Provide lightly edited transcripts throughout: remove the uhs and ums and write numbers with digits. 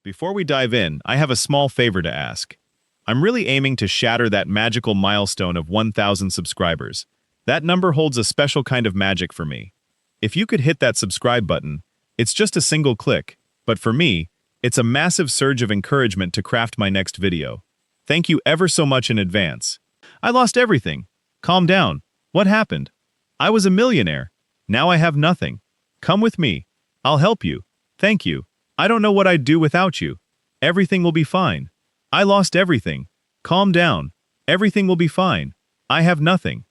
Before we dive in, I have a small favor to ask. I'm really aiming to shatter that magical milestone of 1,000 subscribers. That number holds a special kind of magic for me. If you could hit that subscribe button, it's just a single click, but for me, it's a massive surge of encouragement to craft my next video. Thank you ever so much in advance. I lost everything. Calm down. What happened? I was a millionaire. Now I have nothing. Come with me. I'll help you. Thank you. I don't know what I'd do without you. Everything will be fine. I lost everything. Calm down. Everything will be fine. I have nothing.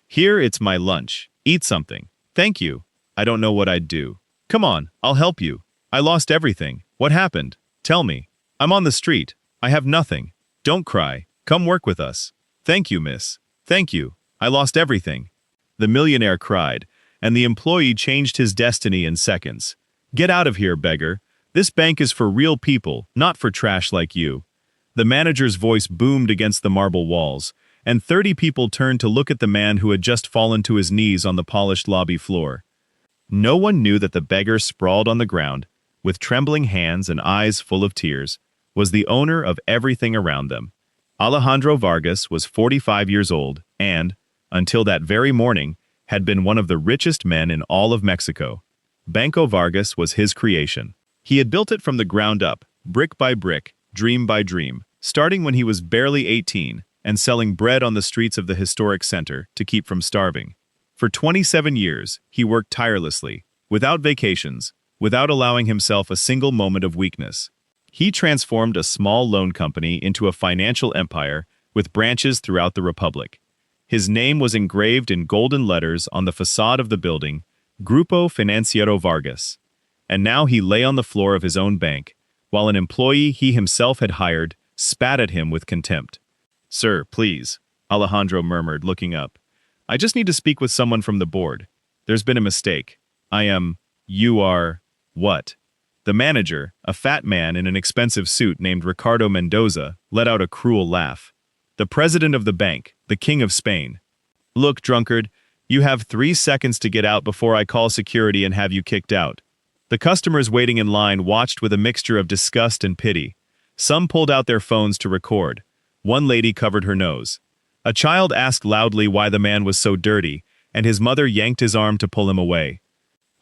Here, it's my lunch. Eat something. Thank you. I don't know what I'd do. Come on, I'll help you. I lost everything. What happened? Tell me. I'm on the street. I have nothing. Don't cry. Come work with us. Thank you, miss. Thank you. I lost everything. The millionaire cried, and the employee changed his destiny in seconds. Get out of here, beggar. This bank is for real people, not for trash like you. The manager's voice boomed against the marble walls, and 30 people turned to look at the man who had just fallen to his knees on the polished lobby floor. No one knew that the beggar sprawled on the ground, with trembling hands and eyes full of tears, was the owner of everything around them. Alejandro Vargas was 45 years old and, until that very morning, had been one of the richest men in all of Mexico. Banco Vargas was his creation. He had built it from the ground up, brick by brick, dream by dream, starting when he was barely 18 and selling bread on the streets of the historic center to keep from starving. For 27 years, he worked tirelessly, without vacations, without allowing himself a single moment of weakness. He transformed a small loan company into a financial empire with branches throughout the republic. His name was engraved in golden letters on the facade of the building, Grupo Financiero Vargas. And now he lay on the floor of his own bank, while an employee he himself had hired spat at him with contempt. "Sir, please," Alejandro murmured, looking up. "I just need to speak with someone from the board. There's been a mistake. You are... what?" The manager, a fat man in an expensive suit named Ricardo Mendoza, let out a cruel laugh. "The president of the bank, the king of Spain. Look, drunkard, you have 3 seconds to get out before I call security and have you kicked out." The customers waiting in line watched with a mixture of disgust and pity. Some pulled out their phones to record. One lady covered her nose. A child asked loudly why the man was so dirty, and his mother yanked his arm to pull him away.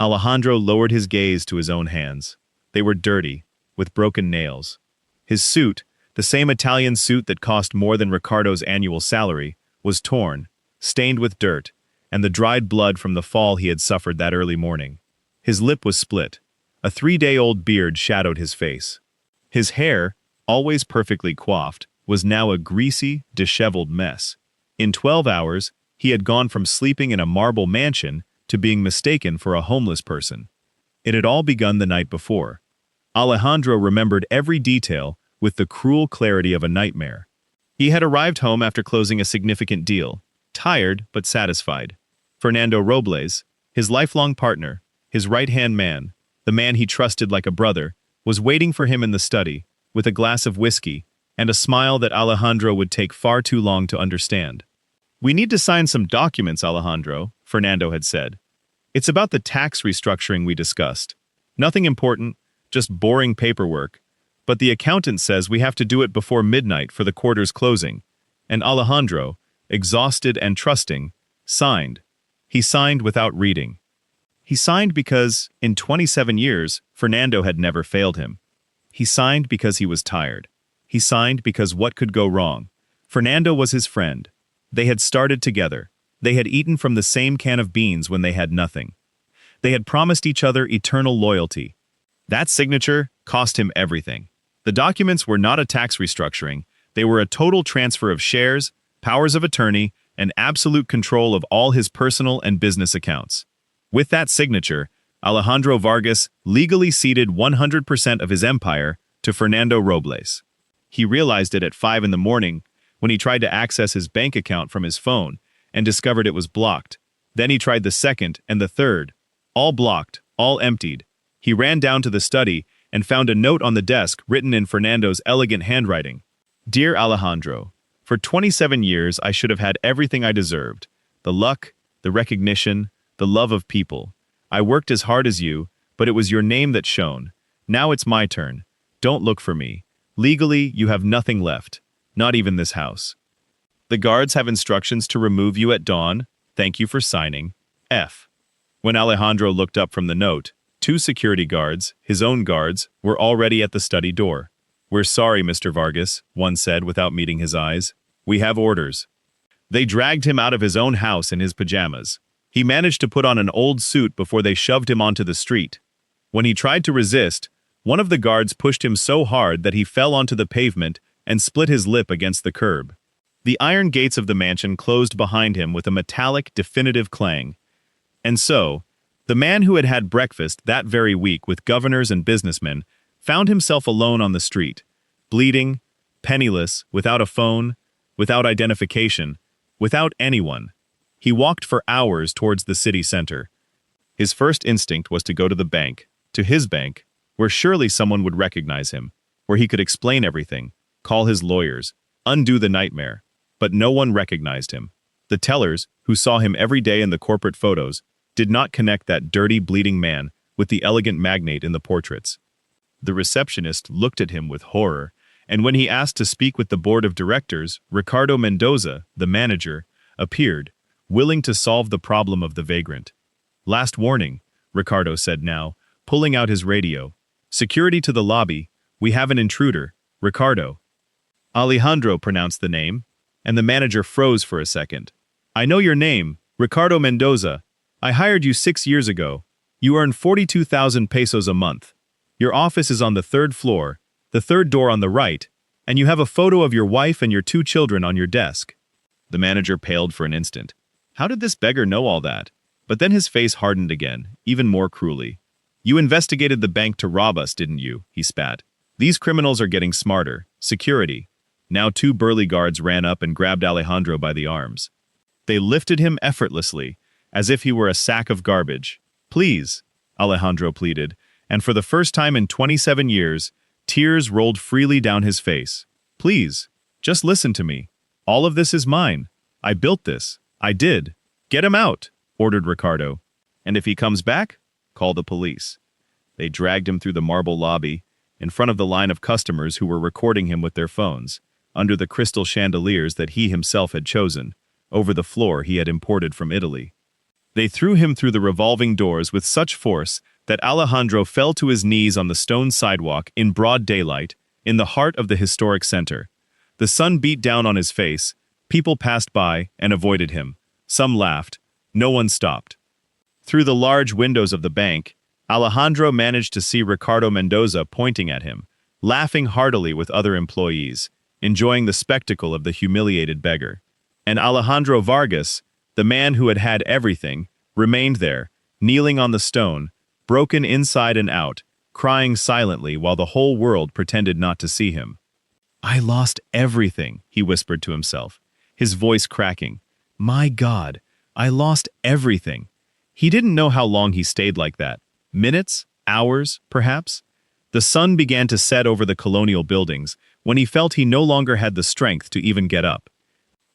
Alejandro lowered his gaze to his own hands. They were dirty, with broken nails. His suit, the same Italian suit that cost more than Ricardo's annual salary, was torn, stained with dirt, and the dried blood from the fall he had suffered that early morning. His lip was split. A 3-day-old beard shadowed his face. His hair, always perfectly coiffed, was now a greasy, disheveled mess. In 12 hours, he had gone from sleeping in a marble mansion to being mistaken for a homeless person. It had all begun the night before. Alejandro remembered every detail with the cruel clarity of a nightmare. He had arrived home after closing a significant deal, tired but satisfied. Fernando Robles, his lifelong partner, his right-hand man, the man he trusted like a brother, was waiting for him in the study, with a glass of whiskey and a smile that Alejandro would take far too long to understand. "We need to sign some documents, Alejandro," Fernando had said. "It's about the tax restructuring we discussed. Nothing important, just boring paperwork. But the accountant says we have to do it before midnight for the quarter's closing." And Alejandro, exhausted and trusting, signed. He signed without reading. He signed because, in 27 years, Fernando had never failed him. He signed because he was tired. He signed because what could go wrong? Fernando was his friend. They had started together. They had eaten from the same can of beans when they had nothing. They had promised each other eternal loyalty. That signature cost him everything. The documents were not a tax restructuring. They were a total transfer of shares, powers of attorney, and absolute control of all his personal and business accounts. With that signature, Alejandro Vargas legally ceded 100% of his empire to Fernando Robles. He realized it at 5 in the morning when he tried to access his bank account from his phone and discovered it was blocked. Then he tried the second and the third. All blocked, all emptied. He ran down to the study and found a note on the desk written in Fernando's elegant handwriting. "Dear Alejandro, for 27 years I should have had everything I deserved. The luck, the recognition, the love of people. I worked as hard as you, but it was your name that shone. Now it's my turn. Don't look for me. Legally, you have nothing left. Not even this house. The guards have instructions to remove you at dawn. Thank you for signing. F. When Alejandro looked up from the note, 2 security guards, his own guards, were already at the study door. We're sorry, Mr. Vargas, one said without meeting his eyes. We have orders. They dragged him out of his own house in his pajamas. He managed to put on an old suit before they shoved him onto the street. When he tried to resist, one of the guards pushed him so hard that he fell onto the pavement and split his lip against the curb. The iron gates of the mansion closed behind him with a metallic, definitive clang. And so, the man who had had breakfast that very week with governors and businessmen found himself alone on the street, bleeding, penniless, without a phone, without identification, without anyone. He walked for hours towards the city center. His first instinct was to go to the bank, to his bank, where surely someone would recognize him, where he could explain everything, call his lawyers, undo the nightmare. But no one recognized him. The tellers, who saw him every day in the corporate photos, did not connect that dirty, bleeding man with the elegant magnate in the portraits. The receptionist looked at him with horror, and when he asked to speak with the board of directors, Ricardo Mendoza, the manager, appeared, willing to solve the problem of the vagrant. Last warning, Ricardo said now, pulling out his radio. Security to the lobby. We have an intruder. Ricardo. Alejandro pronounced the name, and the manager froze for a second. I know your name, Ricardo Mendoza. I hired you 6 years ago. You earn 42,000 pesos a month. Your office is on the 3rd floor, the 3rd door on the right, and you have a photo of your wife and your 2 children on your desk. The manager paled for an instant. How did this beggar know all that? But then his face hardened again, even more cruelly. You investigated the bank to rob us, didn't you? He spat. These criminals are getting smarter. Security. Now 2 burly guards ran up and grabbed Alejandro by the arms. They lifted him effortlessly, as if he were a sack of garbage. Please, Alejandro pleaded, and for the first time in 27 years, tears rolled freely down his face. Please, just listen to me. All of this is mine. I built this. I did. Get him out, ordered Ricardo. And if he comes back, call the police. They dragged him through the marble lobby, in front of the line of customers who were recording him with their phones, under the crystal chandeliers that he himself had chosen, over the floor he had imported from Italy. They threw him through the revolving doors with such force that Alejandro fell to his knees on the stone sidewalk in broad daylight, in the heart of the historic center. The sun beat down on his face, people passed by and avoided him. Some laughed, no one stopped. Through the large windows of the bank, Alejandro managed to see Ricardo Mendoza pointing at him, laughing heartily with other employees, enjoying the spectacle of the humiliated beggar. And Alejandro Vargas, the man who had had everything, remained there, kneeling on the stone, broken inside and out, crying silently while the whole world pretended not to see him. I lost everything, he whispered to himself, his voice cracking. My God, I lost everything. He didn't know how long he stayed like that. Minutes? Hours, perhaps? The sun began to set over the colonial buildings when he felt he no longer had the strength to even get up.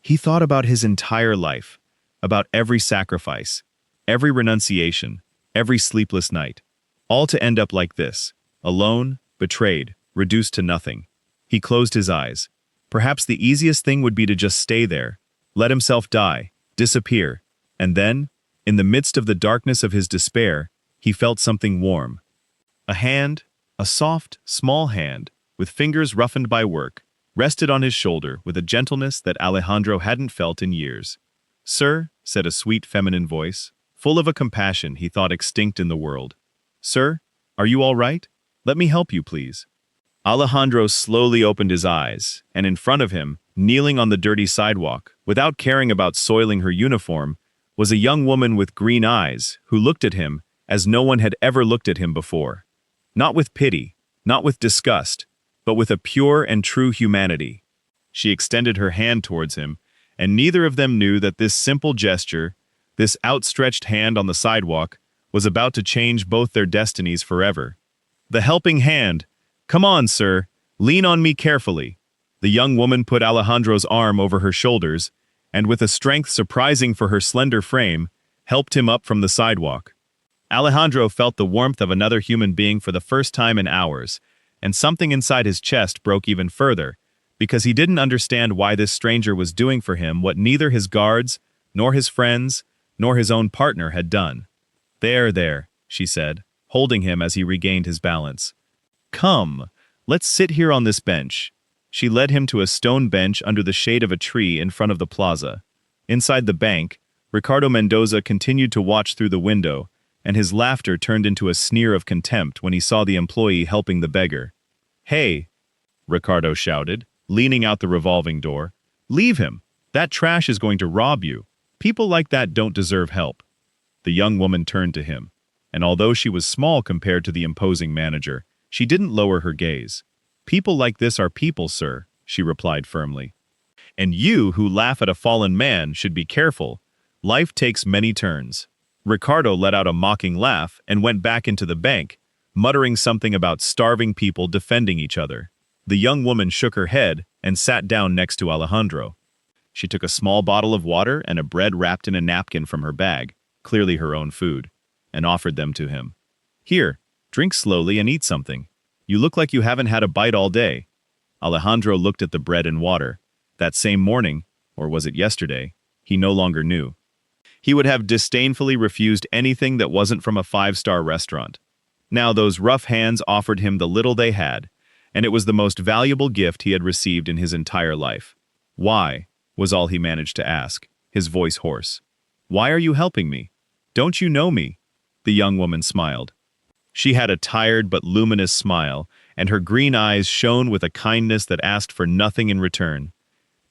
He thought about his entire life, about every sacrifice, every renunciation, every sleepless night, all to end up like this, alone, betrayed, reduced to nothing. He closed his eyes. Perhaps the easiest thing would be to just stay there, let himself die, disappear, and then, in the midst of the darkness of his despair, he felt something warm. A hand, a soft, small hand, with fingers roughened by work, rested on his shoulder with a gentleness that Alejandro hadn't felt in years. Sir, said a sweet feminine voice, full of a compassion he thought extinct in the world. Sir, are you all right? Let me help you, please. Alejandro slowly opened his eyes, and in front of him, kneeling on the dirty sidewalk, without caring about soiling her uniform, was a young woman with green eyes who looked at him as no one had ever looked at him before. Not with pity, not with disgust, but with a pure and true humanity. She extended her hand towards him, and neither of them knew that this simple gesture, this outstretched hand on the sidewalk, was about to change both their destinies forever. The helping hand! Come on, sir, lean on me carefully. The young woman put Alejandro's arm over her shoulders, and with a strength surprising for her slender frame, helped him up from the sidewalk. Alejandro felt the warmth of another human being for the first time in hours, and something inside his chest broke even further, because he didn't understand why this stranger was doing for him what neither his guards, nor his friends, nor his own partner had done. There, she said, holding him as he regained his balance. Come, let's sit here on this bench. She led him to a stone bench under the shade of a tree in front of the plaza. Inside the bank, Ricardo Mendoza continued to watch through the window, and his laughter turned into a sneer of contempt when he saw the employee helping the beggar. Hey, Ricardo shouted, leaning out the revolving door. Leave him. That trash is going to rob you. People like that don't deserve help. The young woman turned to him, and although she was small compared to the imposing manager, she didn't lower her gaze. People like this are people, sir, she replied firmly. And you who laugh at a fallen man should be careful. Life takes many turns. Ricardo let out a mocking laugh and went back into the bank, muttering something about starving people defending each other. The young woman shook her head and sat down next to Alejandro. She took a small bottle of water and a bread wrapped in a napkin from her bag, clearly her own food, and offered them to him. Here, drink slowly and eat something. You look like you haven't had a bite all day. Alejandro looked at the bread and water. That same morning, or was it yesterday, he no longer knew. He would have disdainfully refused anything that wasn't from a five-star restaurant. Now those rough hands offered him the little they had, and it was the most valuable gift he had received in his entire life. Why, was all he managed to ask, his voice hoarse. Why are you helping me? Don't you know me? The young woman smiled. She had a tired but luminous smile, and her green eyes shone with a kindness that asked for nothing in return.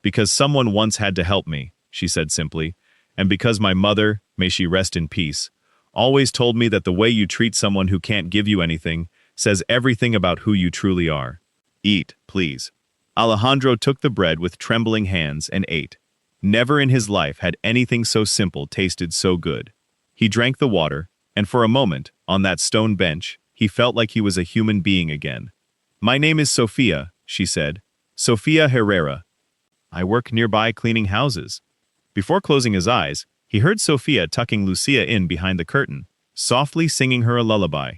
Because someone once had to help me, she said simply, and because my mother, may she rest in peace, always told me that the way you treat someone who can't give you anything says everything about who you truly are. Eat, please. Alejandro took the bread with trembling hands and ate. Never in his life had anything so simple tasted so good. He drank the water, and for a moment, on that stone bench, he felt like he was a human being again. My name is Sofia, she said. Sofia Herrera. I work nearby cleaning houses. Before closing his eyes, he heard Sofia tucking Lucia in behind the curtain, softly singing her a lullaby.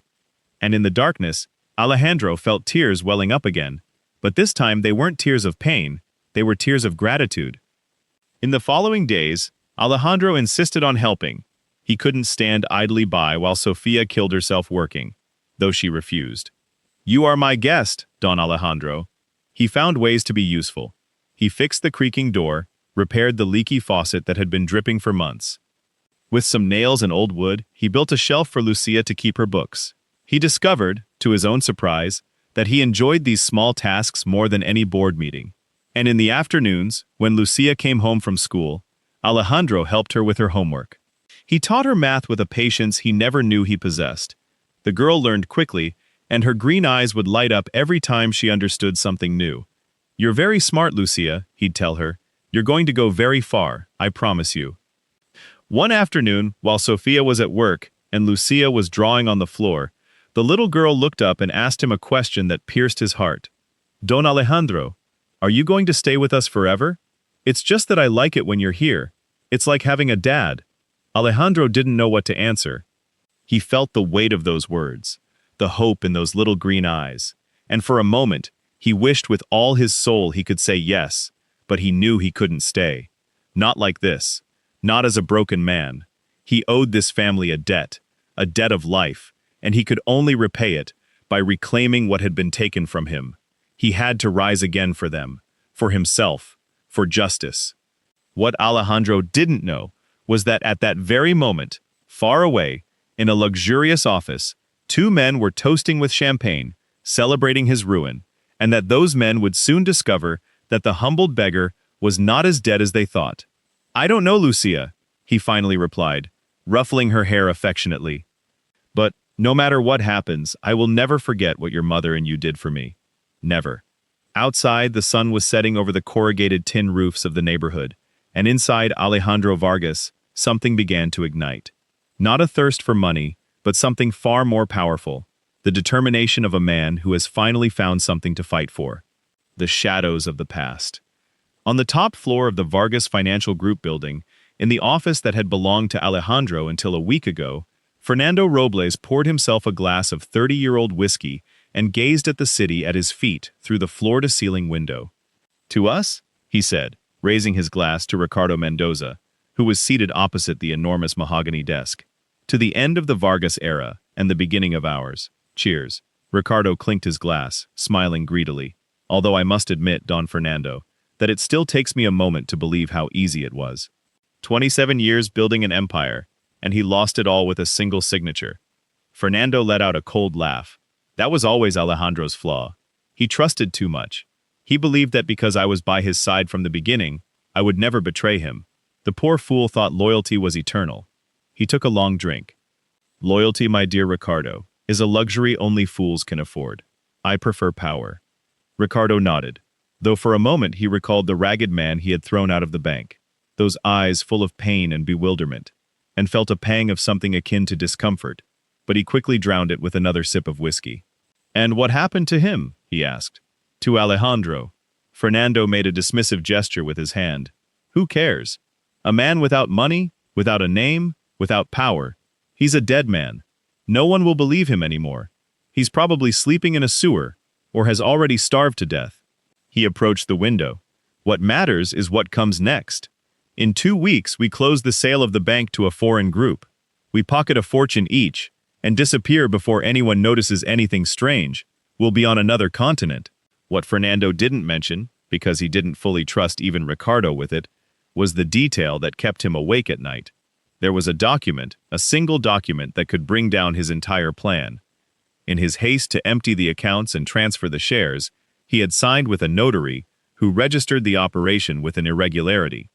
And in the darkness, Alejandro felt tears welling up again, but this time they weren't tears of pain, they were tears of gratitude. In the following days, Alejandro insisted on helping. He couldn't stand idly by while Sofia killed herself working, though she refused. You are my guest, Don Alejandro. He found ways to be useful. He fixed the creaking door, repaired the leaky faucet that had been dripping for months. With some nails and old wood, he built a shelf for Lucia to keep her books. He discovered, to his own surprise, that he enjoyed these small tasks more than any board meeting. And in the afternoons, when Lucia came home from school, Alejandro helped her with her homework. He taught her math with a patience he never knew he possessed. The girl learned quickly, and her green eyes would light up every time she understood something new. You're very smart, Lucia, he'd tell her. You're going to go very far, I promise you. One afternoon, while Sofia was at work and Lucia was drawing on the floor, the little girl looked up and asked him a question that pierced his heart. Don Alejandro, are you going to stay with us forever? It's just that I like it when you're here. It's like having a dad. Alejandro didn't know what to answer. He felt the weight of those words, the hope in those little green eyes, and for a moment, he wished with all his soul he could say yes, but he knew he couldn't stay. Not like this. Not as a broken man. He owed this family a debt of life, and he could only repay it by reclaiming what had been taken from him. He had to rise again for them, for himself, for justice. What Alejandro didn't know was that at that very moment, far away, in a luxurious office, two men were toasting with champagne, celebrating his ruin, and that those men would soon discover that the humbled beggar was not as dead as they thought. I don't know, Lucia, he finally replied, ruffling her hair affectionately. But no matter what happens, I will never forget what your mother and you did for me. Never. Outside, the sun was setting over the corrugated tin roofs of the neighborhood, and inside Alejandro Vargas, something began to ignite. Not a thirst for money, but something far more powerful, the determination of a man who has finally found something to fight for. The shadows of the past. On the top floor of the Vargas Financial Group building, in the office that had belonged to Alejandro until a week ago, Fernando Robles poured himself a glass of 30-year-old whiskey and gazed at the city at his feet through the floor-to-ceiling window. "To us?" he said, raising his glass to Ricardo Mendoza, who was seated opposite the enormous mahogany desk. "To the end of the Vargas era and the beginning of ours. Cheers." Ricardo clinked his glass, smiling greedily, although I must admit, Don Fernando, that it still takes me a moment to believe how easy it was. 27 years building an empire, and he lost it all with a single signature. Fernando let out a cold laugh. That was always Alejandro's flaw. He trusted too much. He believed that because I was by his side from the beginning, I would never betray him. The poor fool thought loyalty was eternal. He took a long drink. "Loyalty, my dear Ricardo, is a luxury only fools can afford. I prefer power." Ricardo nodded, though for a moment he recalled the ragged man he had thrown out of the bank, those eyes full of pain and bewilderment, and felt a pang of something akin to discomfort, but he quickly drowned it with another sip of whiskey. "And what happened to him?" he asked. "To Alejandro." Fernando made a dismissive gesture with his hand. "Who cares? A man without money, without a name, without power. He's a dead man. No one will believe him anymore. He's probably sleeping in a sewer, or has already starved to death." He approached the window. "What matters is what comes next. In 2 weeks, we close the sale of the bank to a foreign group. We pocket a fortune each, and disappear before anyone notices anything strange. We'll be on another continent." What Fernando didn't mention, because he didn't fully trust even Ricardo with it, was the detail that kept him awake at night. There was a document, a single document that could bring down his entire plan. In his haste to empty the accounts and transfer the shares, he had signed with a notary who registered the operation with an irregularity.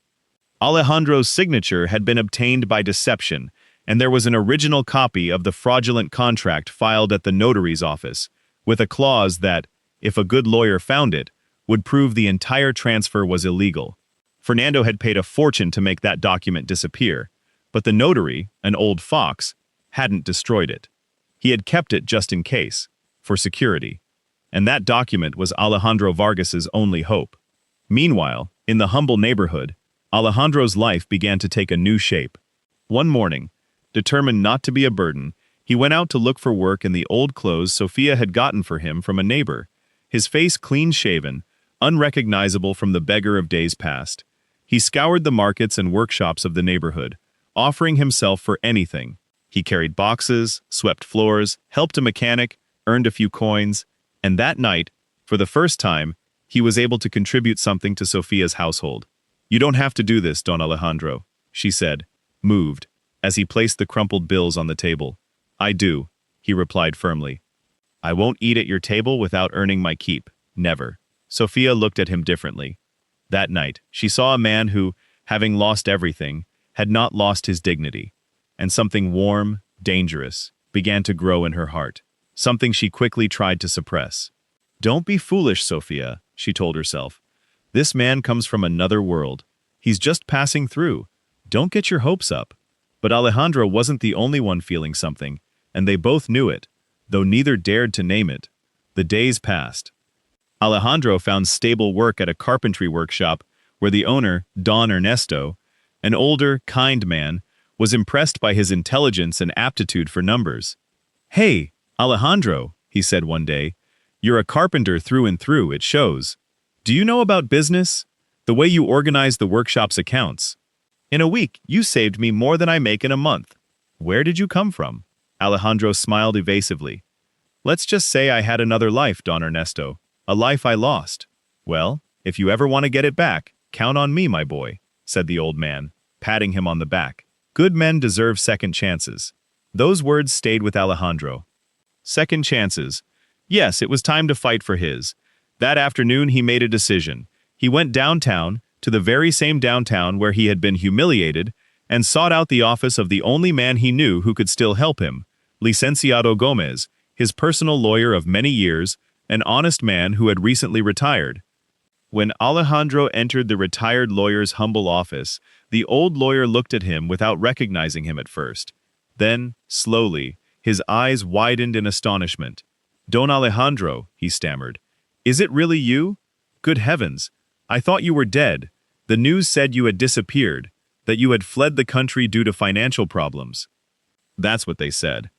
Alejandro's signature had been obtained by deception, and there was an original copy of the fraudulent contract filed at the notary's office, with a clause that, if a good lawyer found it, would prove the entire transfer was illegal. Fernando had paid a fortune to make that document disappear, but the notary, an old fox, hadn't destroyed it. He had kept it just in case, for security, and that document was Alejandro Vargas's only hope. Meanwhile, in the humble neighborhood, Alejandro's life began to take a new shape. One morning, determined not to be a burden, he went out to look for work in the old clothes Sofia had gotten for him from a neighbor, his face clean-shaven, unrecognizable from the beggar of days past. He scoured the markets and workshops of the neighborhood, offering himself for anything. He carried boxes, swept floors, helped a mechanic, earned a few coins, and that night, for the first time, he was able to contribute something to Sofia's household. "You don't have to do this, Don Alejandro," she said, moved, as he placed the crumpled bills on the table. "I do," he replied firmly. "I won't eat at your table without earning my keep. Never." Sofia looked at him differently. That night, she saw a man who, having lost everything, had not lost his dignity, and something warm, dangerous, began to grow in her heart, something she quickly tried to suppress. "Don't be foolish, Sofia," she told herself. "This man comes from another world. He's just passing through. Don't get your hopes up." But Alejandro wasn't the only one feeling something, and they both knew it, though neither dared to name it. The days passed. Alejandro found stable work at a carpentry workshop where the owner, Don Ernesto, an older, kind man, was impressed by his intelligence and aptitude for numbers. "Hey, Alejandro," he said one day, "you're a carpenter through and through, it shows. Do you know about business? The way you organize the workshop's accounts? In a week, you saved me more than I make in a month. Where did you come from?" Alejandro smiled evasively. "Let's just say I had another life, Don Ernesto, a life I lost. Well, if you ever want to get it back, count on me, my boy," said the old man, patting him on the back. Good men deserve second chances. Those words stayed with Alejandro. Second chances. Yes, it was time to fight for his. That afternoon he made a decision. He went downtown, to the very same downtown where he had been humiliated, and sought out the office of the only man he knew who could still help him, Licenciado Gomez, his personal lawyer of many years, an honest man who had recently retired. When Alejandro entered the retired lawyer's humble office, the old lawyer looked at him without recognizing him at first. Then, slowly, his eyes widened in astonishment. "Don Alejandro," he stammered, "is it really you? Good heavens, I thought you were dead. The news said you had disappeared, that you had fled the country due to financial problems." "That's what they said."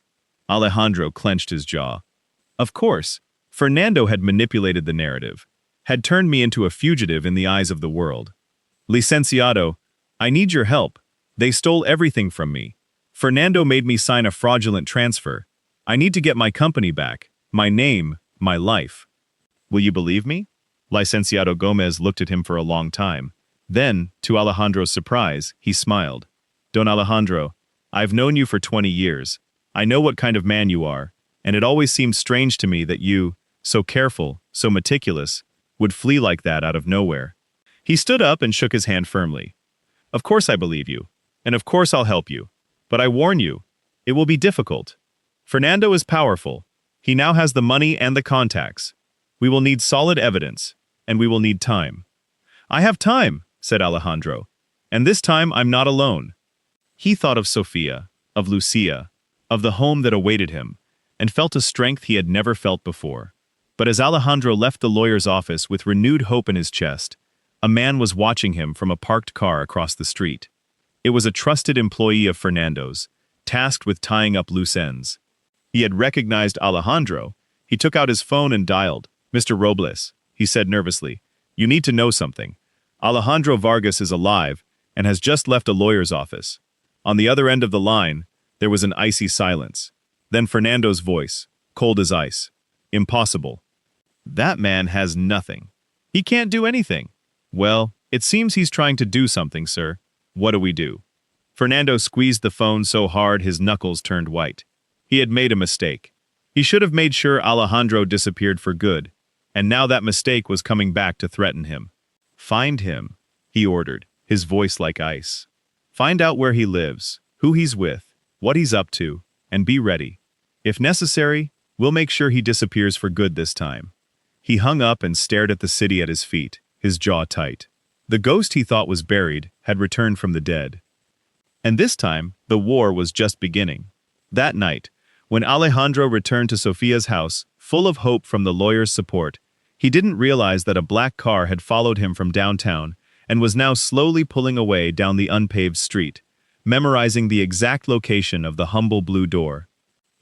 Alejandro clenched his jaw. "Of course, Fernando had manipulated the narrative, had turned me into a fugitive in the eyes of the world. Licenciado, I need your help. They stole everything from me. Fernando made me sign a fraudulent transfer. I need to get my company back, my name, my life. Will you believe me? Licenciado Gomez looked at him for a long time. Then, to Alejandro's surprise, he smiled. Don Alejandro, I've known you for 20 years. I know what kind of man you are, and it always seemed strange to me that you, so careful, so meticulous, would flee like that out of nowhere. He stood up and shook his hand firmly. Of course I believe you, and of course I'll help you. But I warn you, it will be difficult. Fernando is powerful. He now has the money and the contacts. We will need solid evidence, and we will need time. I have time, said Alejandro, and this time I'm not alone. He thought of Sofia, of Lucia, of the home that awaited him, and felt a strength he had never felt before. But as Alejandro left the lawyer's office with renewed hope in his chest, a man was watching him from a parked car across the street. It was a trusted employee of Fernando's, tasked with tying up loose ends. He had recognized Alejandro. He took out his phone and dialed. Mr. Robles, he said nervously, you need to know something. Alejandro Vargas is alive and has just left a lawyer's office. On the other end of the line, there was an icy silence. Then Fernando's voice, cold as ice. Impossible. That man has nothing. He can't do anything. Well, it seems he's trying to do something, sir. What do we do? Fernando squeezed the phone so hard his knuckles turned white. He had made a mistake. He should have made sure Alejandro disappeared for good, and now that mistake was coming back to threaten him. Find him, he ordered, his voice like ice. Find out where he lives, who he's with, what he's up to, and be ready. If necessary, we'll make sure he disappears for good this time. He hung up and stared at the city at his feet, his jaw tight. The ghost he thought was buried had returned from the dead. And this time, the war was just beginning. That night, when Alejandro returned to Sofia's house, full of hope from the lawyer's support, he didn't realize that a black car had followed him from downtown and was now slowly pulling away down the unpaved street, memorizing the exact location of the humble blue door.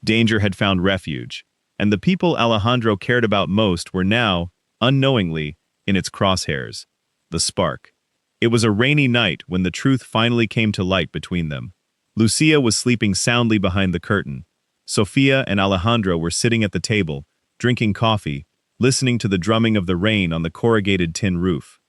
Danger had found refuge, and the people Alejandro cared about most were now, unknowingly, in its crosshairs. The spark. It was a rainy night when the truth finally came to light between them. Lucia was sleeping soundly behind the curtain. Sofia and Alejandro were sitting at the table, drinking coffee, listening to the drumming of the rain on the corrugated tin roof.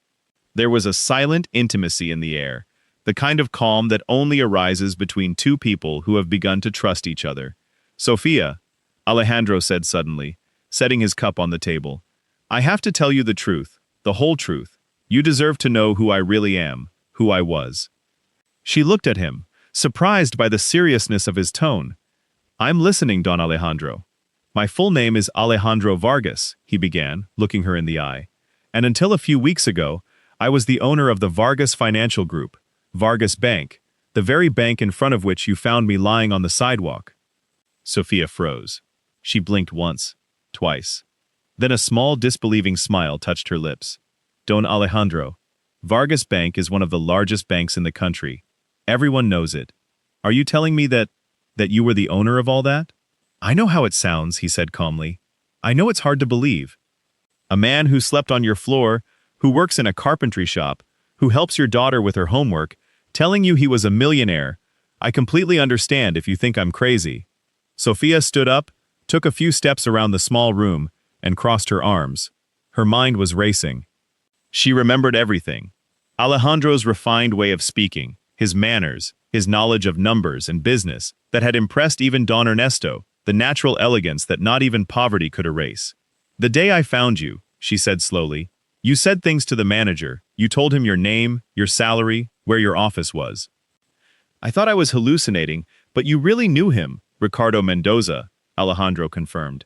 There was a silent intimacy in the air, the kind of calm that only arises between two people who have begun to trust each other. Sofia, Alejandro said suddenly, setting his cup on the table, I have to tell you the truth, the whole truth. You deserve to know who I really am, who I was. She looked at him, surprised by the seriousness of his tone. I'm listening, Don Alejandro. My full name is Alejandro Vargas, he began, looking her in the eye. And until a few weeks ago, I was the owner of the Vargas Financial Group, Vargas Bank, the very bank in front of which you found me lying on the sidewalk. Sofia froze. She blinked once, twice. Then a small disbelieving smile touched her lips. Don Alejandro, Vargas Bank is one of the largest banks in the country. Everyone knows it. Are you telling me that you were the owner of all that? I know how it sounds, he said calmly. I know it's hard to believe. A man who slept on your floor, who works in a carpentry shop, who helps your daughter with her homework, telling you he was a millionaire. I completely understand if you think I'm crazy. Sofia stood up, took a few steps around the small room, and crossed her arms. Her mind was racing. She remembered everything. Alejandro's refined way of speaking, his manners, his knowledge of numbers and business that had impressed even Don Ernesto, the natural elegance that not even poverty could erase. The day I found you, she said slowly, you said things to the manager. You told him your name, your salary, where your office was. I thought I was hallucinating, but you really knew him, Ricardo Mendoza, Alejandro confirmed.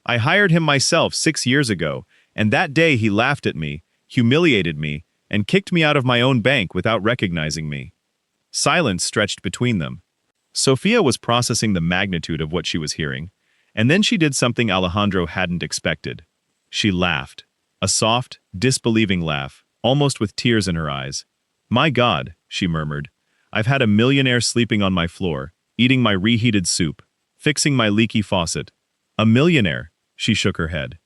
I hired him myself 6 years ago, and that day he laughed at me, humiliated me, and kicked me out of my own bank without recognizing me. Silence stretched between them. Sofia was processing the magnitude of what she was hearing, and then she did something Alejandro hadn't expected. She laughed. A soft, disbelieving laugh, almost with tears in her eyes. My God, she murmured. I've had a millionaire sleeping on my floor, eating my reheated soup, fixing my leaky faucet. A millionaire, she shook her head.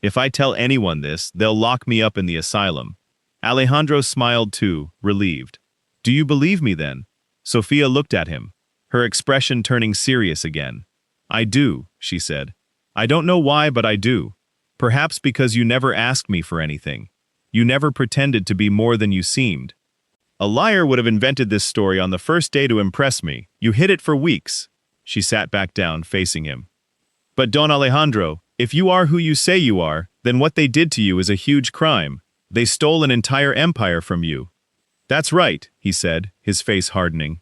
If I tell anyone this, they'll lock me up in the asylum. Alejandro smiled too, relieved. Do you believe me then? Sophia looked at him, her expression turning serious again. I do, she said. I don't know why, but I do. Perhaps because you never asked me for anything. You never pretended to be more than you seemed. A liar would have invented this story on the first day to impress me. You hid it for weeks. She sat back down, facing him. But Don Alejandro, if you are who you say you are, then what they did to you is a huge crime. They stole an entire empire from you. That's right, he said, his face hardening.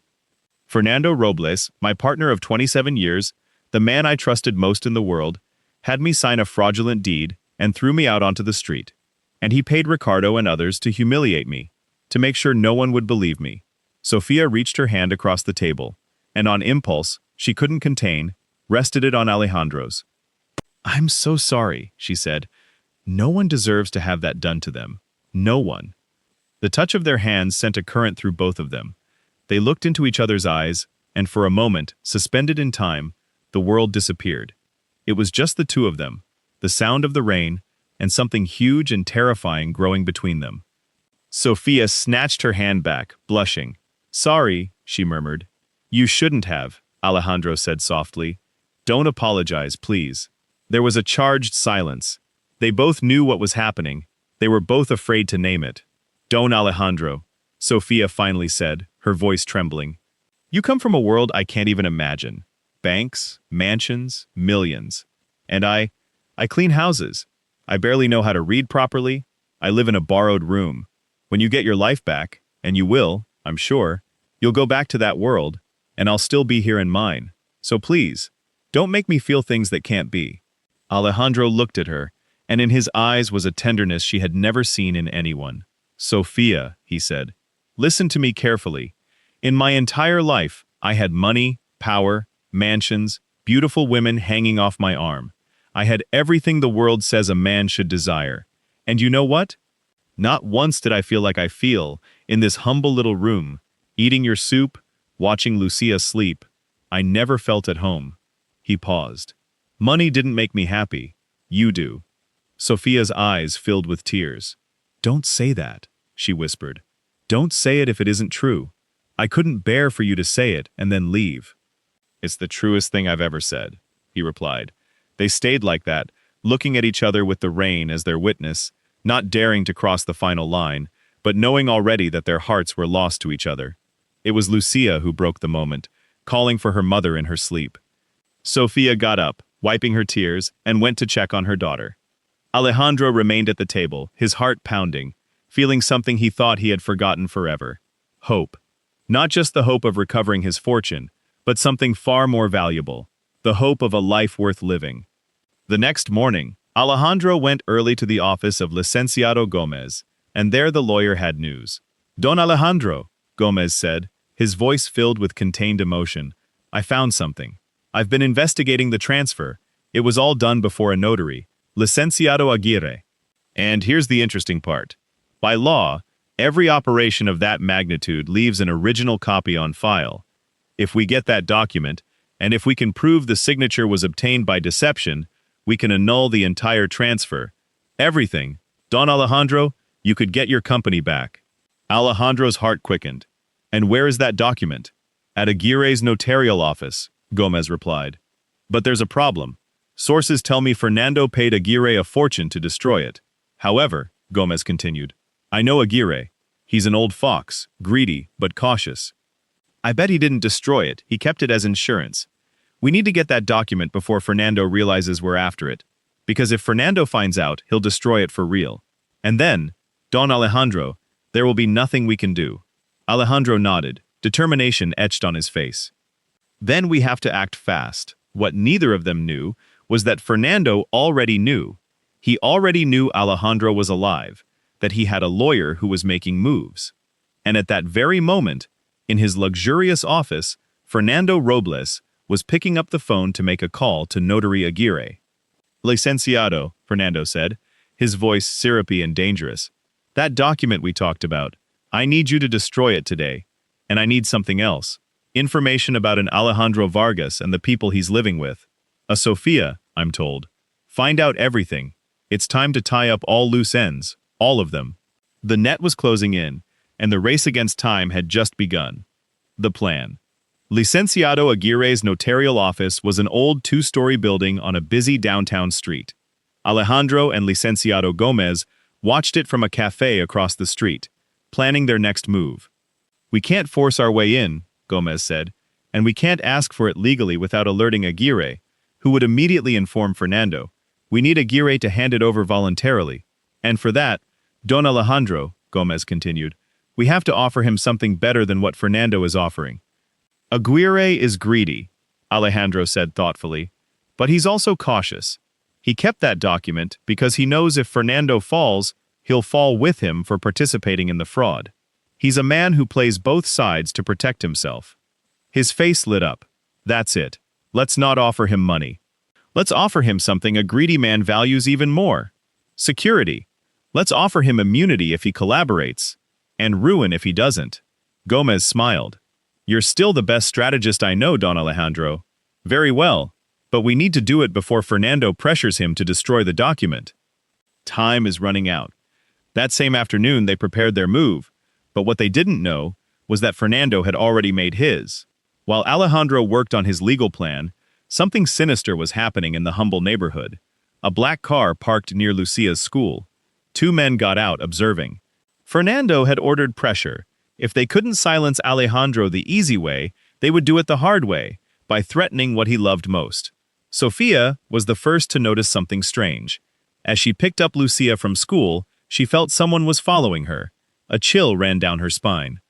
Fernando Robles, my partner of 27 years, the man I trusted most in the world, had me sign a fraudulent deed and threw me out onto the street. And he paid Ricardo and others to humiliate me, to make sure no one would believe me. Sophia reached her hand across the table, and on impulse, she couldn't contain, rested it on Alejandro's. I'm so sorry, she said. No one deserves to have that done to them. No one. The touch of their hands sent a current through both of them. They looked into each other's eyes, and for a moment, suspended in time, the world disappeared. It was just the two of them, the sound of the rain, and something huge and terrifying growing between them. Sophia snatched her hand back, blushing. Sorry, she murmured. You shouldn't have, Alejandro said softly. Don't apologize, please. There was a charged silence. They both knew what was happening. They were both afraid to name it. Don Alejandro, Sophia finally said, her voice trembling. You come from a world I can't even imagine. Banks, mansions, millions. And I clean houses. I barely know how to read properly. I live in a borrowed room. When you get your life back, and you will, I'm sure, you'll go back to that world, and I'll still be here in mine. So please, don't make me feel things that can't be. Alejandro looked at her, and in his eyes was a tenderness she had never seen in anyone. Sophia, he said, listen to me carefully. In my entire life, I had money, power, mansions, beautiful women hanging off my arm. I had everything the world says a man should desire. And you know what? Not once did I feel like I feel, in this humble little room, eating your soup, watching Lucia sleep. I never felt at home. He paused. Money didn't make me happy. You do. Sophia's eyes filled with tears. Don't say that, she whispered. Don't say it if it isn't true. I couldn't bear for you to say it and then leave. It's the truest thing I've ever said, he replied. They stayed like that, looking at each other with the rain as their witness, not daring to cross the final line, but knowing already that their hearts were lost to each other. It was Lucia who broke the moment, calling for her mother in her sleep. Sophia got up, wiping her tears, and went to check on her daughter. Alejandro remained at the table, his heart pounding, feeling something he thought he had forgotten forever. Hope. Not just the hope of recovering his fortune, but something far more valuable, the hope of a life worth living. The next morning, Alejandro went early to the office of Licenciado Gomez, and there the lawyer had news. Don Alejandro, Gomez said, his voice filled with contained emotion. I found something. I've been investigating the transfer. It was all done before a notary, Licenciado Aguirre. And here's the interesting part. By law, every operation of that magnitude leaves an original copy on file. If we get that document, and if we can prove the signature was obtained by deception, we can annul the entire transfer. Everything. Don Alejandro, you could get your company back. Alejandro's heart quickened. And where is that document? At Aguirre's notarial office, Gomez replied. But there's a problem. Sources tell me Fernando paid Aguirre a fortune to destroy it. However, Gomez continued, I know Aguirre. He's an old fox, greedy, but cautious. I bet he didn't destroy it, he kept it as insurance. We need to get that document before Fernando realizes we're after it. Because if Fernando finds out, he'll destroy it for real. And then, Don Alejandro, there will be nothing we can do. Alejandro nodded, determination etched on his face. Then we have to act fast. What neither of them knew was that Fernando already knew. He already knew Alejandro was alive, that he had a lawyer who was making moves. And at that very moment, in his luxurious office, Fernando Robles was picking up the phone to make a call to Notary Aguirre. Licenciado, Fernando said, his voice syrupy and dangerous. That document we talked about, I need you to destroy it today. And I need something else. Information about an Alejandro Vargas and the people he's living with. A Sofia, I'm told. Find out everything. It's time to tie up all loose ends, all of them. The net was closing in, and the race against time had just begun. The plan. Licenciado Aguirre's notarial office was an old two-story building on a busy downtown street. Alejandro and Licenciado Gomez watched it from a cafe across the street, planning their next move. "We can't force our way in," Gomez said, "and we can't ask for it legally without alerting Aguirre, who would immediately inform Fernando. We need Aguirre to hand it over voluntarily. And for that, Don Alejandro," Gomez continued, "we have to offer him something better than what Fernando is offering." "Aguirre is greedy," Alejandro said thoughtfully, "but he's also cautious. He kept that document because he knows if Fernando falls, he'll fall with him for participating in the fraud. He's a man who plays both sides to protect himself." His face lit up. "That's it. Let's not offer him money. Let's offer him something a greedy man values even more. Security. Let's offer him immunity if he collaborates, and ruin if he doesn't." Gomez smiled. "You're still the best strategist I know, Don Alejandro. Very well, but we need to do it before Fernando pressures him to destroy the document." Time is running out. That same afternoon they prepared their move, but what they didn't know was that Fernando had already made his. While Alejandro worked on his legal plan, something sinister was happening in the humble neighborhood. A black car parked near Lucia's school. Two men got out, observing. Fernando had ordered pressure. If they couldn't silence Alejandro the easy way, they would do it the hard way, by threatening what he loved most. Sofia was the first to notice something strange. As she picked up Lucia from school, she felt someone was following her. A chill ran down her spine.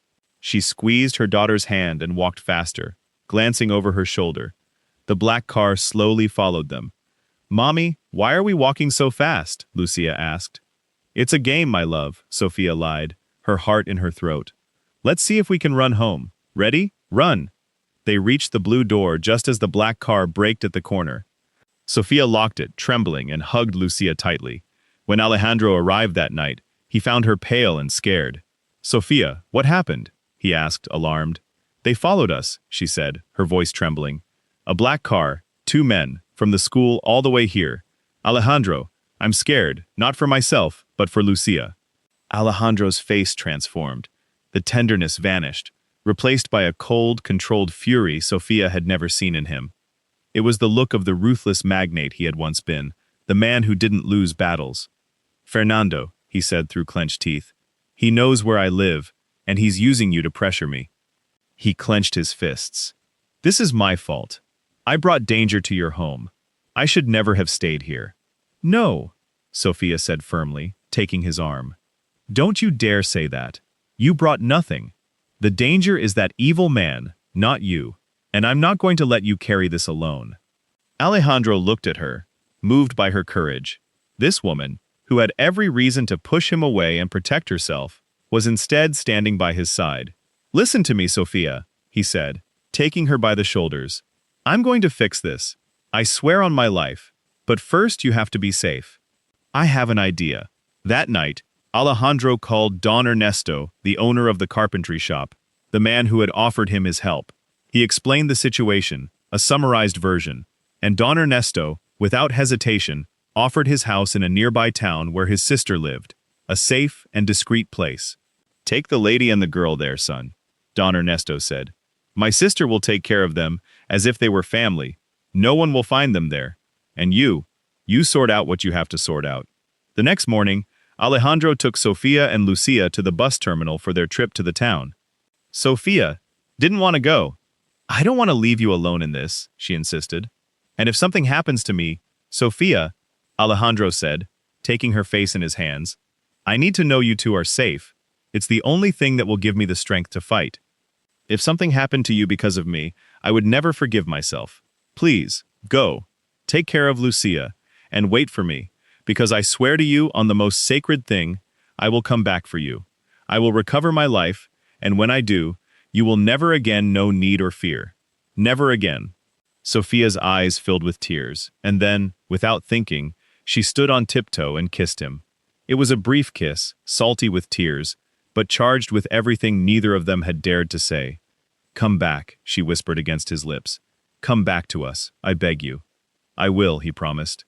She squeezed her daughter's hand and walked faster, glancing over her shoulder. The black car slowly followed them. "Mommy, why are we walking so fast?" Lucia asked. "It's a game, my love," Sofia lied, her heart in her throat. "Let's see if we can run home. Ready? Run!" They reached the blue door just as the black car braked at the corner. Sofia locked it, trembling, and hugged Lucia tightly. When Alejandro arrived that night, he found her pale and scared. "Sofia, what happened?" he asked, alarmed. "They followed us," she said, her voice trembling. "A black car, two men, from the school all the way here. Alejandro, I'm scared, not for myself, but for Lucia." Alejandro's face transformed. The tenderness vanished, replaced by a cold, controlled fury Sofia had never seen in him. It was the look of the ruthless magnate he had once been, the man who didn't lose battles. "Fernando," he said through clenched teeth, "he knows where I live, and he's using you to pressure me." He clenched his fists. "This is my fault. I brought danger to your home. I should never have stayed here." "No," Sofia said firmly, taking his arm. "Don't you dare say that. You brought nothing. The danger is that evil man, not you, and I'm not going to let you carry this alone." Alejandro looked at her, moved by her courage. This woman, who had every reason to push him away and protect herself, was instead standing by his side. "Listen to me, Sofia," he said, taking her by the shoulders. "I'm going to fix this. I swear on my life. But first you have to be safe. I have an idea." That night, Alejandro called Don Ernesto, the owner of the carpentry shop, the man who had offered him his help. He explained the situation, a summarized version, and Don Ernesto, without hesitation, offered his house in a nearby town where his sister lived, a safe and discreet place. "Take the lady and the girl there, son," Don Ernesto said. "My sister will take care of them as if they were family. No one will find them there. And you sort out what you have to sort out." The next morning, Alejandro took Sofia and Lucia to the bus terminal for their trip to the town. Sofia didn't want to go. "I don't want to leave you alone in this," she insisted. "And if something happens to me, Sofia," Alejandro said, taking her face in his hands, "I need to know you two are safe. It's the only thing that will give me the strength to fight. If something happened to you because of me, I would never forgive myself. Please, go. Take care of Lucia, and wait for me, because I swear to you on the most sacred thing, I will come back for you. I will recover my life, and when I do, you will never again know need or fear. Never again." Sofia's eyes filled with tears, and then, without thinking, she stood on tiptoe and kissed him. It was a brief kiss, salty with tears, but charged with everything neither of them had dared to say. "Come back," she whispered against his lips. "Come back to us, I beg you." "I will," he promised.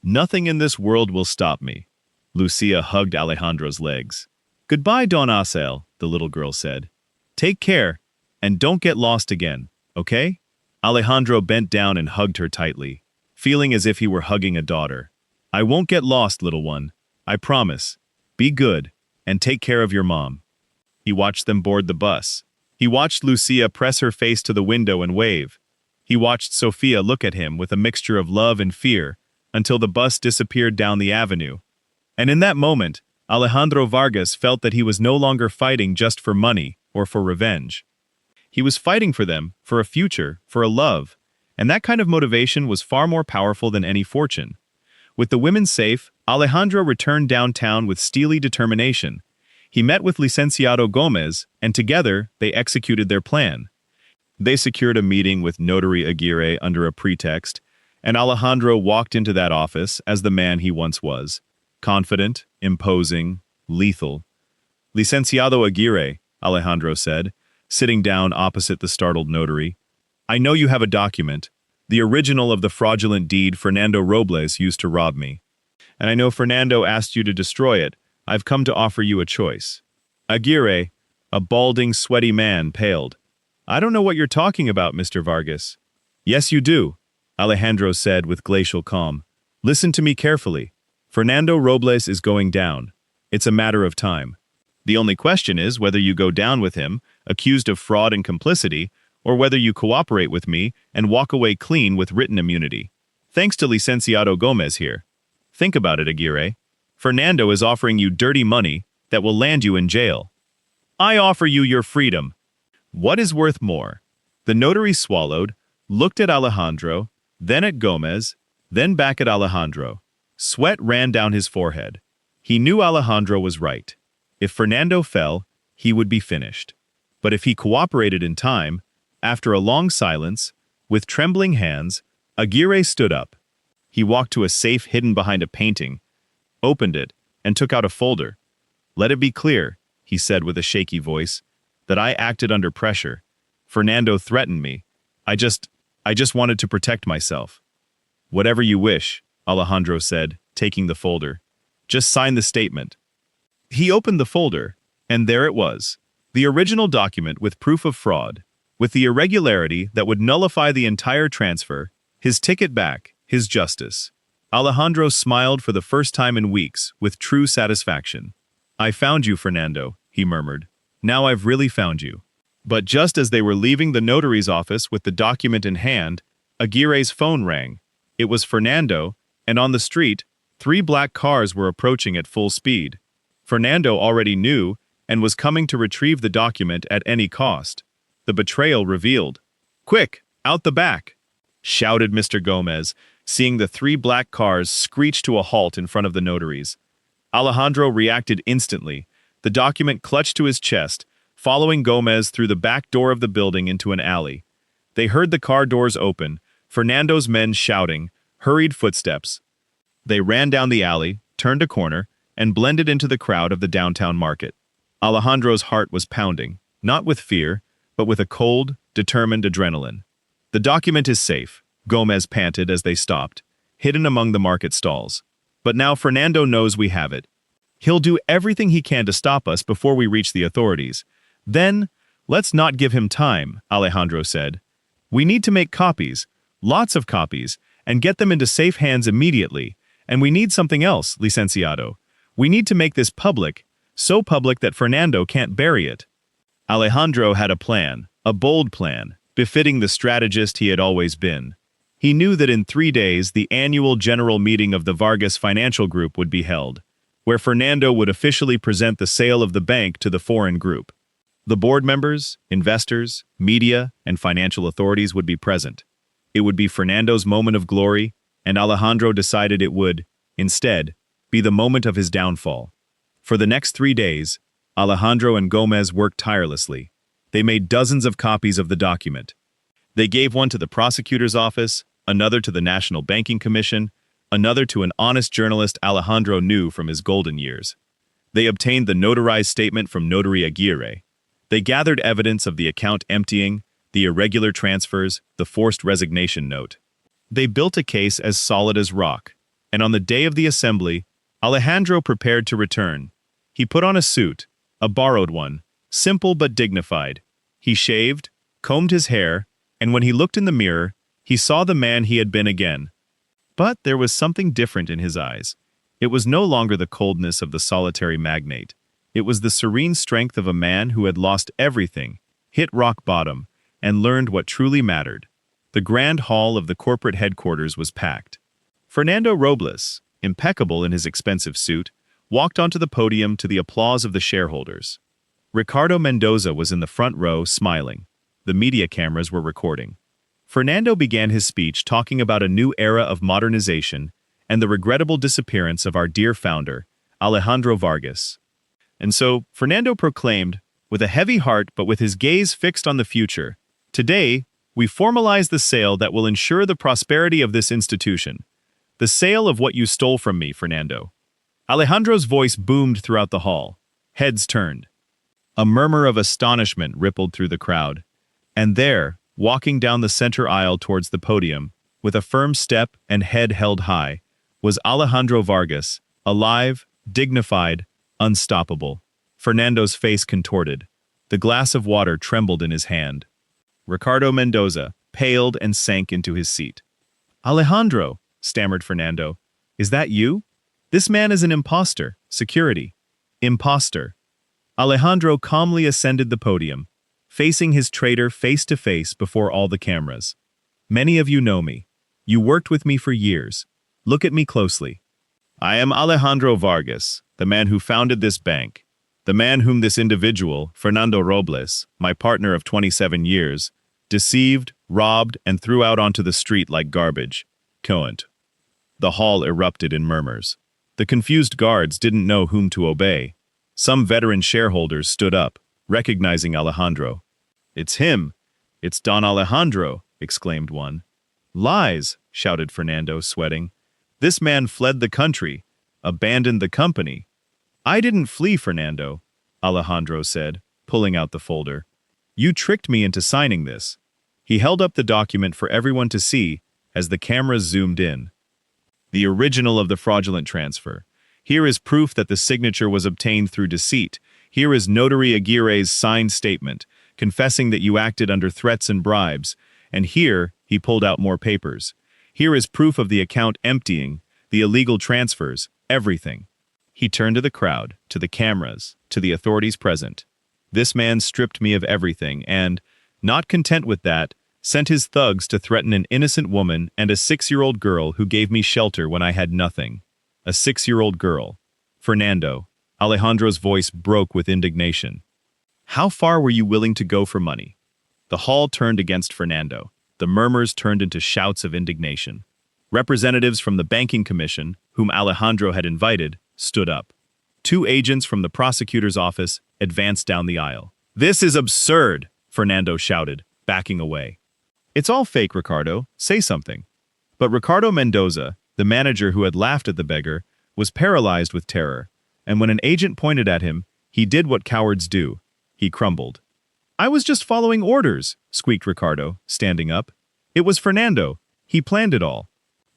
Nothing in this world will stop me. Lucia hugged Alejandro's legs. Goodbye, Don Acel, the little girl said. Take care, and don't get lost again, okay? Alejandro bent down and hugged her tightly, feeling as if he were hugging a daughter. I won't get lost, little one. I promise. Be good, and take care of your mom. He watched them board the bus. He watched Lucia press her face to the window and wave. He watched Sofia look at him with a mixture of love and fear until the bus disappeared down the avenue. And in that moment, Alejandro Vargas felt that he was no longer fighting just for money or for revenge. He was fighting for them, for a future, for a love, and that kind of motivation was far more powerful than any fortune. With the women safe, Alejandro returned downtown with steely determination. He met with Licenciado Gomez, and together they executed their plan. They secured a meeting with Notary Aguirre under a pretext, and Alejandro walked into that office as the man he once was. Confident, imposing, lethal. Licenciado Aguirre, Alejandro said, sitting down opposite the startled notary. I know you have a document, the original of the fraudulent deed Fernando Robles used to rob me. And I know Fernando asked you to destroy it. I've come to offer you a choice. Aguirre, a balding, sweaty man, paled. I don't know what you're talking about, Mr. Vargas. Yes, you do, Alejandro said with glacial calm. Listen to me carefully. Fernando Robles is going down. It's a matter of time. The only question is whether you go down with him, accused of fraud and complicity, or whether you cooperate with me and walk away clean with written immunity. Thanks to Licenciado Gomez here. Think about it, Aguirre. Fernando is offering you dirty money that will land you in jail. I offer you your freedom. What is worth more? The notary swallowed, looked at Alejandro, then at Gomez, then back at Alejandro. Sweat ran down his forehead. He knew Alejandro was right. If Fernando fell, he would be finished. But if he cooperated in time, after a long silence, with trembling hands, Aguirre stood up. He walked to a safe hidden behind a painting, opened it, and took out a folder. Let it be clear, he said with a shaky voice, that I acted under pressure. Fernando threatened me. I just wanted to protect myself. Whatever you wish, Alejandro said, taking the folder. Just sign the statement. He opened the folder, and there it was, the original document with proof of fraud, with the irregularity that would nullify the entire transfer, his ticket back, his justice. Alejandro smiled for the first time in weeks, with true satisfaction. I found you, Fernando, he murmured. Now I've really found you. But just as they were leaving the notary's office with the document in hand, Aguirre's phone rang. It was Fernando, and on the street, 3 black cars were approaching at full speed. Fernando already knew and was coming to retrieve the document at any cost. The betrayal revealed. Quick, out the back, shouted Mr. Gomez, seeing the 3 black cars screech to a halt in front of the notaries. Alejandro reacted instantly, the document clutched to his chest, following Gomez through the back door of the building into an alley. They heard the car doors open, Fernando's men shouting, hurried footsteps. They ran down the alley, turned a corner, and blended into the crowd of the downtown market. Alejandro's heart was pounding, not with fear, but with a cold, determined adrenaline. The document is safe, Gomez panted as they stopped, hidden among the market stalls. But now Fernando knows we have it. He'll do everything he can to stop us before we reach the authorities. Then, let's not give him time, Alejandro said. We need to make copies, lots of copies, and get them into safe hands immediately. And we need something else, Licenciado. We need to make this public, so public that Fernando can't bury it. Alejandro had a plan, a bold plan, befitting the strategist he had always been. He knew that in 3 days the annual general meeting of the Vargas Financial Group would be held, where Fernando would officially present the sale of the bank to the foreign group. The board members, investors, media, and financial authorities would be present. It would be Fernando's moment of glory, and Alejandro decided it would, instead, be the moment of his downfall. For the next 3 days, Alejandro and Gomez worked tirelessly. They made dozens of copies of the document. They gave one to the prosecutor's office, another to the National Banking Commission, another to an honest journalist Alejandro knew from his golden years. They obtained the notarized statement from Notary Aguirre. They gathered evidence of the account emptying, the irregular transfers, the forced resignation note. They built a case as solid as rock. and on the day of the assembly, Alejandro prepared to return. He put on a suit, a borrowed one, simple but dignified. He shaved, combed his hair, and when he looked in the mirror, he saw the man he had been again. But there was something different in his eyes. It was no longer the coldness of the solitary magnate. It was the serene strength of a man who had lost everything, hit rock bottom, and learned what truly mattered. The grand hall of the corporate headquarters was packed. Fernando Robles, impeccable in his expensive suit, walked onto the podium to the applause of the shareholders. Ricardo Mendoza was in the front row, smiling. The media cameras were recording. Fernando began his speech talking about a new era of modernization and the regrettable disappearance of our dear founder, Alejandro Vargas. And so, Fernando proclaimed, with a heavy heart but with his gaze fixed on the future, "Today, we formalize the sale that will ensure the prosperity of this institution. The sale of what you stole from me, Fernando." Alejandro's voice boomed throughout the hall. Heads turned. A murmur of astonishment rippled through the crowd. And there, walking down the center aisle towards the podium, with a firm step and head held high, was Alejandro Vargas, alive, dignified, unstoppable. Fernando's face contorted. The glass of water trembled in his hand. Ricardo Mendoza paled and sank into his seat. "Alejandro," stammered Fernando, "is that you? This man is an imposter. Security. Imposter." Alejandro calmly ascended the podium, facing his traitor face to face before all the cameras. "Many of you know me. You worked with me for years. Look at me closely. I am Alejandro Vargas, the man who founded this bank, the man whom this individual, Fernando Robles, my partner of 27 years, deceived, robbed, and threw out onto the street like garbage. Coent." The hall erupted in murmurs. The confused guards didn't know whom to obey. Some veteran shareholders stood up, recognizing Alejandro. "It's him! It's Don Alejandro!" exclaimed one. "Lies!" shouted Fernando, sweating. "This man fled the country, abandoned the company." "I didn't flee, Fernando," Alejandro said, pulling out the folder. "You tricked me into signing this." He held up the document for everyone to see as the cameras zoomed in. "The original of the fraudulent transfer. Here is proof that the signature was obtained through deceit. Here is Notary Aguirre's signed statement, confessing that you acted under threats and bribes. And here, he pulled out more papers. Here is proof of the account emptying, the illegal transfers, everything." He turned to the crowd, to the cameras, to the authorities present. "This man stripped me of everything and, not content with that, sent his thugs to threaten an innocent woman and a 6-year-old girl who gave me shelter when I had nothing. A 6-year-old girl. Fernando." Alejandro's voice broke with indignation. "How far were you willing to go for money?" The hall turned against Fernando. The murmurs turned into shouts of indignation. Representatives from the banking commission, whom Alejandro had invited, stood up. 2 agents from the prosecutor's office advanced down the aisle. "This is absurd," Fernando shouted, backing away. "It's all fake, Ricardo. Say something." But Ricardo Mendoza, the manager who had laughed at the beggar, was paralyzed with terror, and when an agent pointed at him, he did what cowards do. He crumbled. "I was just following orders," squeaked Ricardo, standing up. "It was Fernando. He planned it all.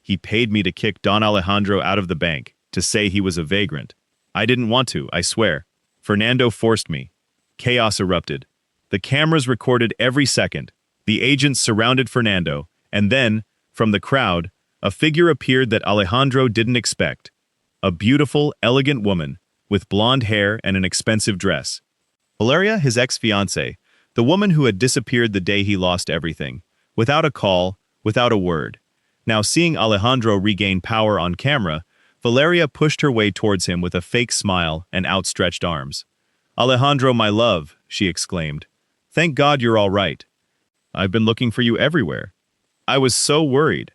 He paid me to kick Don Alejandro out of the bank, to say he was a vagrant. I didn't want to, I swear. Fernando forced me." Chaos erupted. The cameras recorded every second. The agents surrounded Fernando, and then, from the crowd, a figure appeared that Alejandro didn't expect. A beautiful, elegant woman, with blonde hair and an expensive dress. Valeria, his ex-fiancée, the woman who had disappeared the day he lost everything, without a call, without a word. Now seeing Alejandro regain power on camera, Valeria pushed her way towards him with a fake smile and outstretched arms. "Alejandro, my love," she exclaimed. "Thank God you're all right. I've been looking for you everywhere. I was so worried.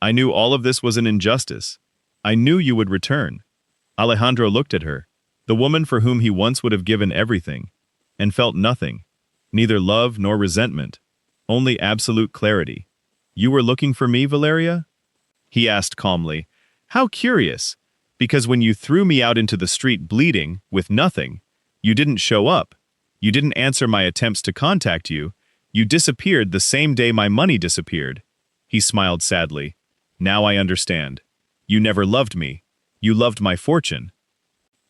I knew all of this was an injustice. I knew you would return." Alejandro looked at her, the woman for whom he once would have given everything, and felt nothing, neither love nor resentment, only absolute clarity. "You were looking for me, Valeria?" he asked calmly. "How curious, because when you threw me out into the street bleeding, with nothing, you didn't show up. You didn't answer my attempts to contact you. You disappeared the same day my money disappeared." He smiled sadly. "Now I understand. You never loved me. You loved my fortune.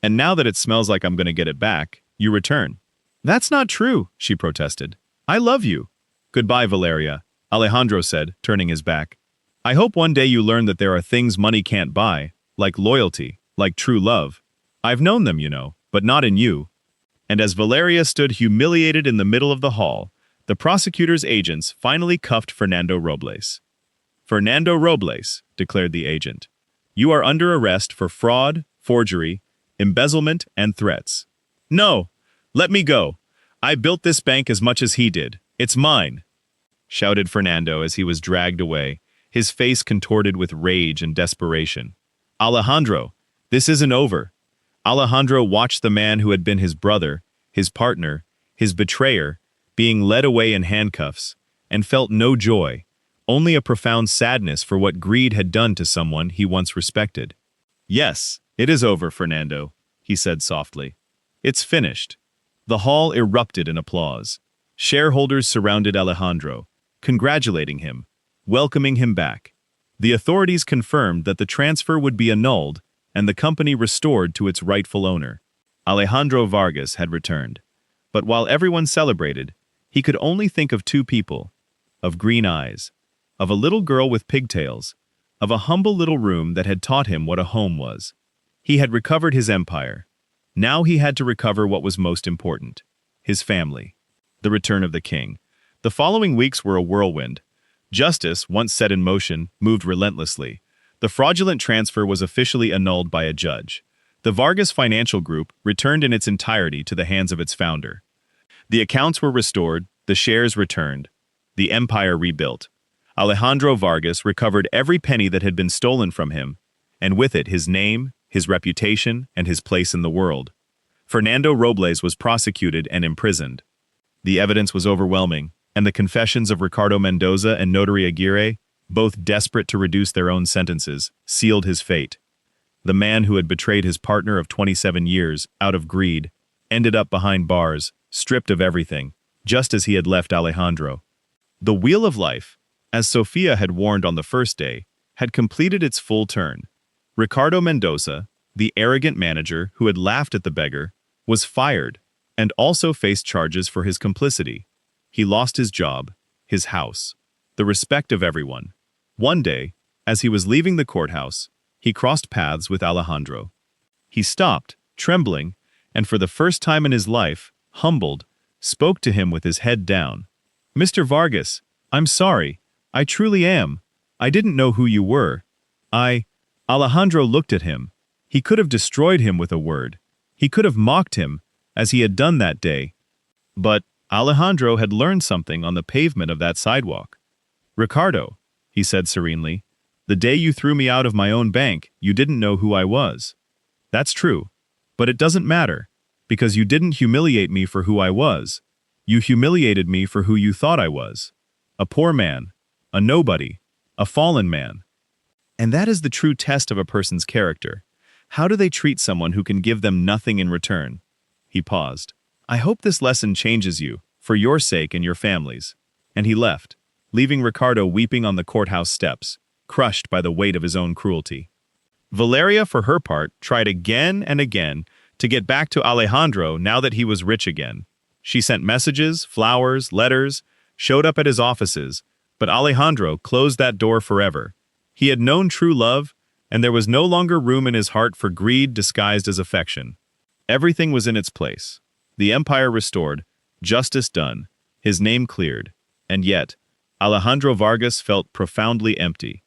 And now that it smells like I'm going to get it back, you return. That's not true, she protested. I love you. Goodbye, Valeria, Alejandro said, turning his back. I hope one day you learn that there are things money can't buy, like loyalty, like true love. I've known them, you know, but not in you. And as Valeria stood humiliated in the middle of the hall, the prosecutor's agents finally cuffed Fernando Robles. Fernando Robles, declared the agent, you are under arrest for fraud, forgery, embezzlement, and threats. No, let me go. I built this bank as much as he did. It's mine, shouted Fernando as he was dragged away, his face contorted with rage and desperation. Alejandro, this isn't over. Alejandro watched the man who had been his brother, his partner, his betrayer, being led away in handcuffs, and felt no joy, only a profound sadness for what greed had done to someone he once respected. Yes, it is over, Fernando, he said softly. It's finished. The hall erupted in applause. Shareholders surrounded Alejandro, congratulating him, welcoming him back. The authorities confirmed that the transfer would be annulled and the company restored to its rightful owner. Alejandro Vargas had returned. But while everyone celebrated, he could only think of two people, of green eyes, of a little girl with pigtails, of a humble little room that had taught him what a home was. He had recovered his empire. Now he had to recover what was most important, his family. The return of the king. The following weeks were a whirlwind. Justice, once set in motion, moved relentlessly. The fraudulent transfer was officially annulled by a judge. The Vargas Financial Group returned in its entirety to the hands of its founder. The accounts were restored, the shares returned, the empire rebuilt. Alejandro Vargas recovered every penny that had been stolen from him, and with it his name, his reputation, and his place in the world. Fernando Robles was prosecuted and imprisoned. The evidence was overwhelming, and the confessions of Ricardo Mendoza and Notary Aguirre, both desperate to reduce their own sentences, sealed his fate. The man who had betrayed his partner of 27 years, out of greed, ended up behind bars, stripped of everything, just as he had left Alejandro. The wheel of life, as Sofia had warned on the first day, had completed its full turn. Ricardo Mendoza, the arrogant manager who had laughed at the beggar, was fired and also faced charges for his complicity. He lost his job, his house, the respect of everyone. One day, as he was leaving the courthouse, he crossed paths with Alejandro. He stopped, trembling, and for the first time in his life, humbled, spoke to him with his head down. Mr. Vargas, I'm sorry. I truly am. I didn't know who you were. Alejandro looked at him. He could have destroyed him with a word. He could have mocked him, as he had done that day. But Alejandro had learned something on the pavement of that sidewalk. Ricardo, he said serenely, the day you threw me out of my own bank, you didn't know who I was. That's true. But it doesn't matter, because you didn't humiliate me for who I was. You humiliated me for who you thought I was. A poor man, a nobody, a fallen man. And that is the true test of a person's character. How do they treat someone who can give them nothing in return? He paused. I hope this lesson changes you, for your sake and your family's. And he left, leaving Ricardo weeping on the courthouse steps, crushed by the weight of his own cruelty. Valeria, for her part, tried again and again to get back to Alejandro now that he was rich again. She sent messages, flowers, letters, showed up at his offices, but Alejandro closed that door forever. He had known true love, and there was no longer room in his heart for greed disguised as affection. Everything was in its place. The empire restored, justice done, his name cleared, and yet, Alejandro Vargas felt profoundly empty.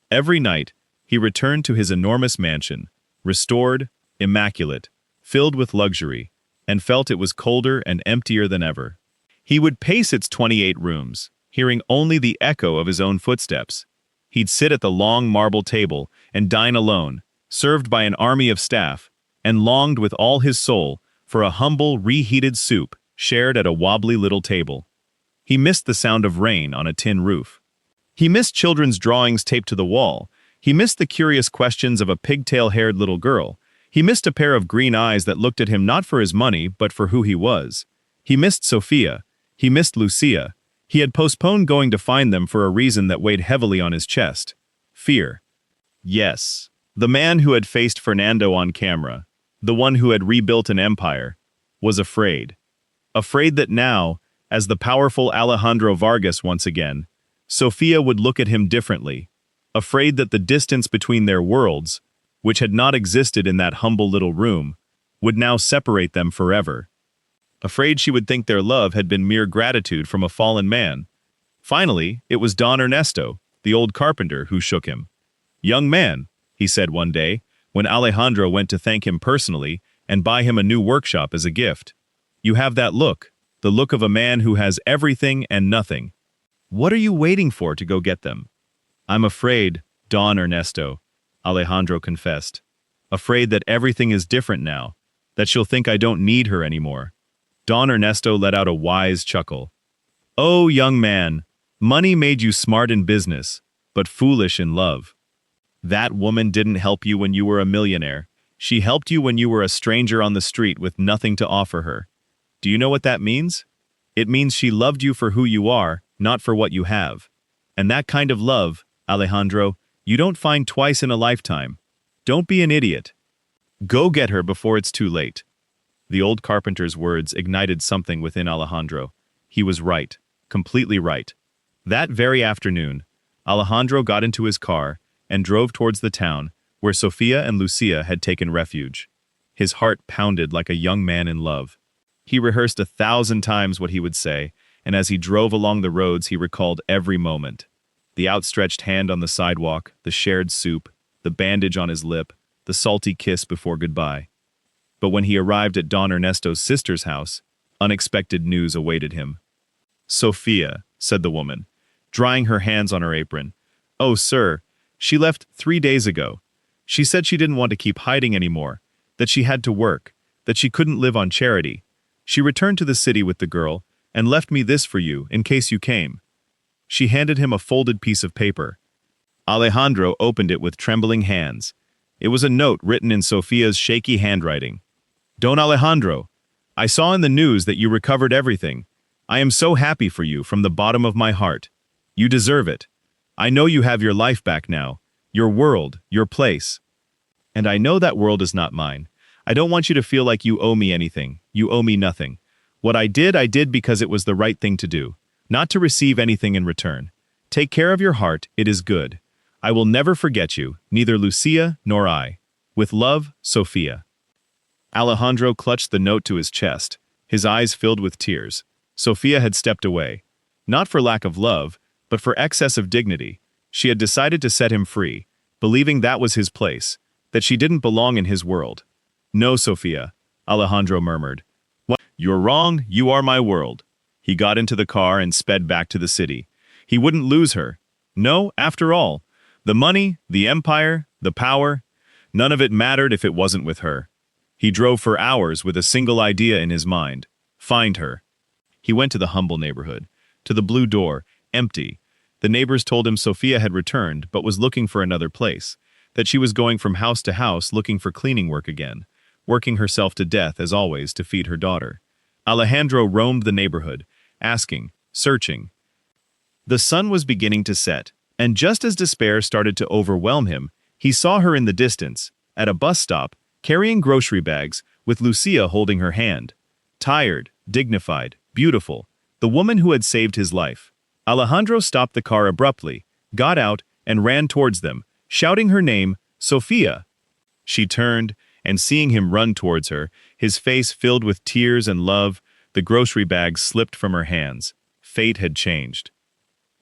Every night, he returned to his enormous mansion, restored, immaculate, filled with luxury, and felt it was colder and emptier than ever. He would pace its 28 rooms, hearing only the echo of his own footsteps. He'd sit at the long marble table and dine alone, served by an army of staff, and longed with all his soul for a humble, reheated soup shared at a wobbly little table. He missed the sound of rain on a tin roof. He missed children's drawings taped to the wall. He missed the curious questions of a pigtail-haired little girl. He missed a pair of green eyes that looked at him not for his money, but for who he was. He missed Sofia. He missed Lucia. He had postponed going to find them for a reason that weighed heavily on his chest. Fear. Yes, the man who had faced Fernando on camera, the one who had rebuilt an empire, was afraid. Afraid that now, as the powerful Alejandro Vargas once again, Sofia would look at him differently. Afraid that the distance between their worlds, which had not existed in that humble little room, would now separate them forever. Afraid she would think their love had been mere gratitude from a fallen man. Finally, it was Don Ernesto, the old carpenter, who shook him. "Young man," he said one day, when Alejandro went to thank him personally and buy him a new workshop as a gift. "You have that look, the look of a man who has everything and nothing. What are you waiting for to go get them?" "I'm afraid, Don Ernesto," Alejandro confessed. "Afraid that everything is different now, that she'll think I don't need her anymore." Don Ernesto let out a wise chuckle. "Oh, young man, money made you smart in business, but foolish in love. That woman didn't help you when you were a millionaire. She helped you when you were a stranger on the street with nothing to offer her. Do you know what that means? It means she loved you for who you are, not for what you have. And that kind of love, Alejandro, you don't find twice in a lifetime. Don't be an idiot. Go get her before it's too late." The old carpenter's words ignited something within Alejandro. He was right, completely right. That very afternoon, Alejandro got into his car and drove towards the town where Sofia and Lucia had taken refuge. His heart pounded like a young man in love. He rehearsed 1,000 times what he would say, and as he drove along the roads he recalled every moment. The outstretched hand on the sidewalk, the shared soup, the bandage on his lip, the salty kiss before goodbye. But when he arrived at Don Ernesto's sister's house, unexpected news awaited him. "Sofia," said the woman, drying her hands on her apron. "Oh, sir, she left 3 days ago. She said she didn't want to keep hiding anymore, that she had to work, that she couldn't live on charity. She returned to the city with the girl and left me this for you in case you came." She handed him a folded piece of paper. Alejandro opened it with trembling hands. It was a note written in Sofia's shaky handwriting. "Don Alejandro, I saw in the news that you recovered everything. I am so happy for you from the bottom of my heart. You deserve it. I know you have your life back now, your world, your place. And I know that world is not mine. I don't want you to feel like you owe me anything. You owe me nothing. What I did because it was the right thing to do, not to receive anything in return. Take care of your heart, it is good. I will never forget you, neither Lucia nor I. With love, Sofia." Alejandro clutched the note to his chest, his eyes filled with tears. Sofia had stepped away. Not for lack of love, but for excess of dignity. She had decided to set him free, believing that was his place, that she didn't belong in his world. "No, Sofia," Alejandro murmured. "What? You're wrong, you are my world." He got into the car and sped back to the city. He wouldn't lose her. No, after all. The money, the empire, the power, none of it mattered if it wasn't with her. He drove for hours with a single idea in his mind: find her. He went to the humble neighborhood, to the blue door, empty. The neighbors told him Sofia had returned but was looking for another place, that she was going from house to house looking for cleaning work again, working herself to death as always to feed her daughter. Alejandro roamed the neighborhood, asking, searching. The sun was beginning to set, and just as despair started to overwhelm him, he saw her in the distance, at a bus stop, carrying grocery bags, with Lucia holding her hand. Tired, dignified, beautiful, the woman who had saved his life. Alejandro stopped the car abruptly, got out, and ran towards them, shouting her name, Sofia. She turned, and seeing him run towards her, his face filled with tears and love, the grocery bags slipped from her hands. Fate had changed.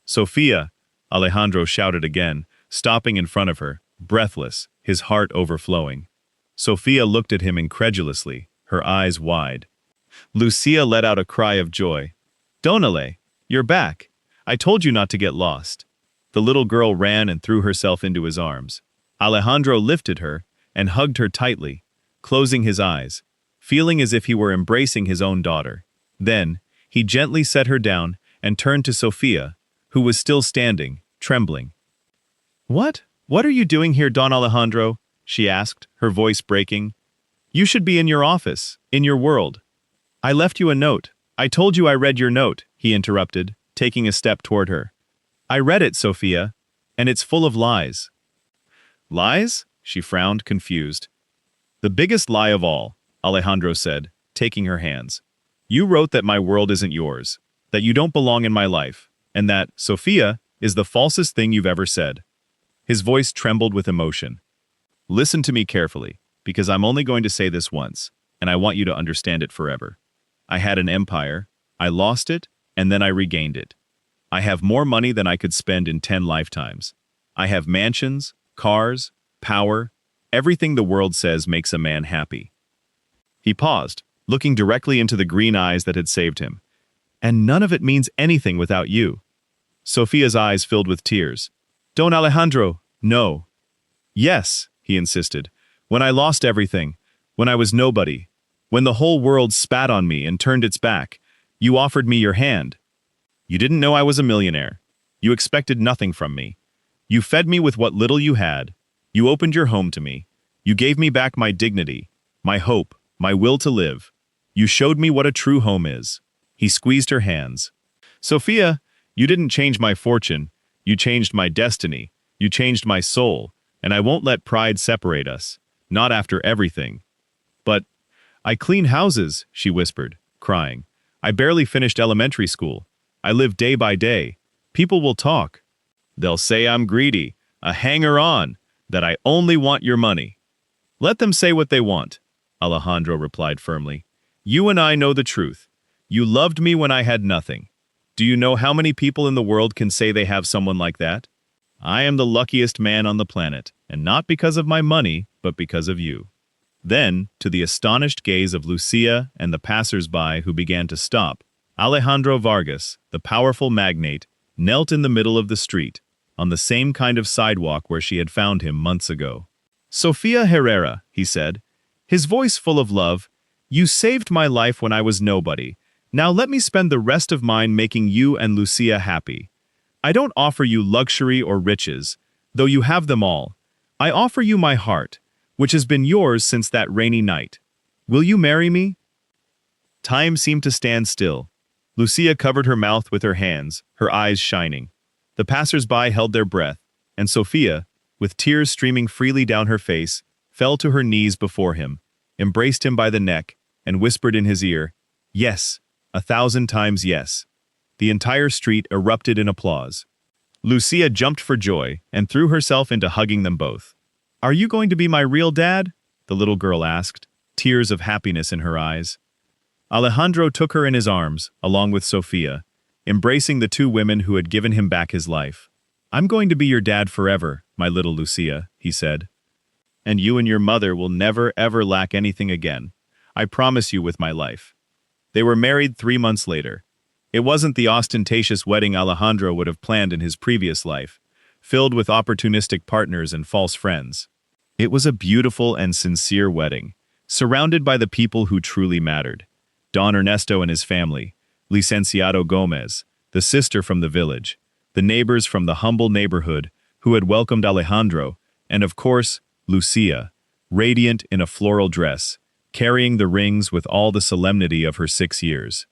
"Sofia," Alejandro shouted again, stopping in front of her, breathless, his heart overflowing. Sofia looked at him incredulously, her eyes wide. Lucia let out a cry of joy. "Donale, you're back. I told you not to get lost." The little girl ran and threw herself into his arms. Alejandro lifted her and hugged her tightly, closing his eyes, feeling as if he were embracing his own daughter. Then, he gently set her down and turned to Sofia, who was still standing, trembling. What are you doing here, Don Alejandro?" she asked, her voice breaking. "You should be in your office, in your world." "I left you a note. I told you I read your note," he interrupted, taking a step toward her. "I read it, Sofia, and it's full of lies." Lies? She frowned, confused. The biggest lie of all, Alejandro said, taking her hands. You wrote that my world isn't yours, that you don't belong in my life, and that Sophia is the falsest thing you've ever said. His voice trembled with emotion. Listen to me carefully, because I'm only going to say this once, and I want you to understand it forever. I had an empire, I lost it, and then I regained it. I have more money than I could spend in 10 lifetimes. I have mansions, cars, power, everything the world says makes a man happy. He paused, looking directly into the green eyes that had saved him. And none of it means anything without you. Sophia's eyes filled with tears. Don't, Alejandro, no. Yes, he insisted. When I lost everything, when I was nobody, when the whole world spat on me and turned its back, you offered me your hand. You didn't know I was a millionaire. You expected nothing from me. You fed me with what little you had. You opened your home to me. You gave me back my dignity, my hope, my will to live. You showed me what a true home is. He squeezed her hands. Sophia, you didn't change my fortune. You changed my destiny. You changed my soul. And I won't let pride separate us. Not after everything. But I clean houses, she whispered, crying. I barely finished elementary school. I live day by day. People will talk. They'll say I'm greedy, a hanger-on, that I only want your money. Let them say what they want, Alejandro replied firmly. You and I know the truth. You loved me when I had nothing. Do you know how many people in the world can say they have someone like that? I am the luckiest man on the planet, and not because of my money, but because of you. Then, to the astonished gaze of Lucia and the passers-by who began to stop, Alejandro Vargas, the powerful magnate, knelt in the middle of the street, on the same kind of sidewalk where she had found him months ago. Sofia Herrera, he said, his voice full of love, you saved my life when I was nobody. Now let me spend the rest of mine making you and Lucia happy. I don't offer you luxury or riches, though you have them all. I offer you my heart, which has been yours since that rainy night. Will you marry me? Time seemed to stand still. Lucia covered her mouth with her hands, her eyes shining. The passers-by held their breath, and Sophia, with tears streaming freely down her face, fell to her knees before him, embraced him by the neck, and whispered in his ear, Yes, 1,000 times yes. The entire street erupted in applause. Lucia jumped for joy and threw herself into hugging them both. Are you going to be my real dad? The little girl asked, tears of happiness in her eyes. Alejandro took her in his arms, along with Sophia, embracing the two women who had given him back his life. I'm going to be your dad forever, my little Lucia, he said. And you and your mother will never, ever lack anything again. I promise you with my life. They were married 3 months later. It wasn't the ostentatious wedding Alejandro would have planned in his previous life, filled with opportunistic partners and false friends. It was a beautiful and sincere wedding, surrounded by the people who truly mattered. Don Ernesto and his family, Licenciado Gomez, the sister from the village, the neighbors from the humble neighborhood who had welcomed Alejandro, and of course, Lucia, radiant in a floral dress, carrying the rings with all the solemnity of her 6 years.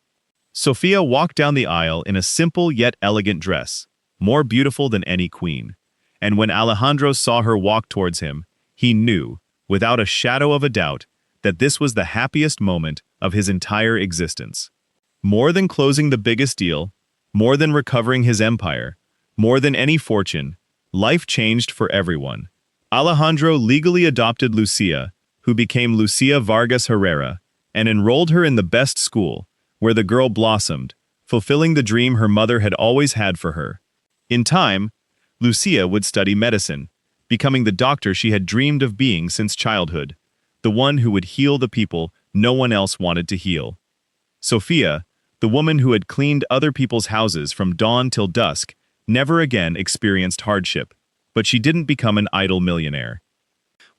Sophia walked down the aisle in a simple yet elegant dress, more beautiful than any queen. And when Alejandro saw her walk towards him, he knew, without a shadow of a doubt, that this was the happiest moment of his entire existence. More than closing the biggest deal, more than recovering his empire, more than any fortune, life changed for everyone. Alejandro legally adopted Lucia, who became Lucia Vargas Herrera, and enrolled her in the best school, where the girl blossomed, fulfilling the dream her mother had always had for her. In time, Lucia would study medicine, becoming the doctor she had dreamed of being since childhood, the one who would heal the people no one else wanted to heal. Sophia, the woman who had cleaned other people's houses from dawn till dusk, never again experienced hardship, but she didn't become an idle millionaire.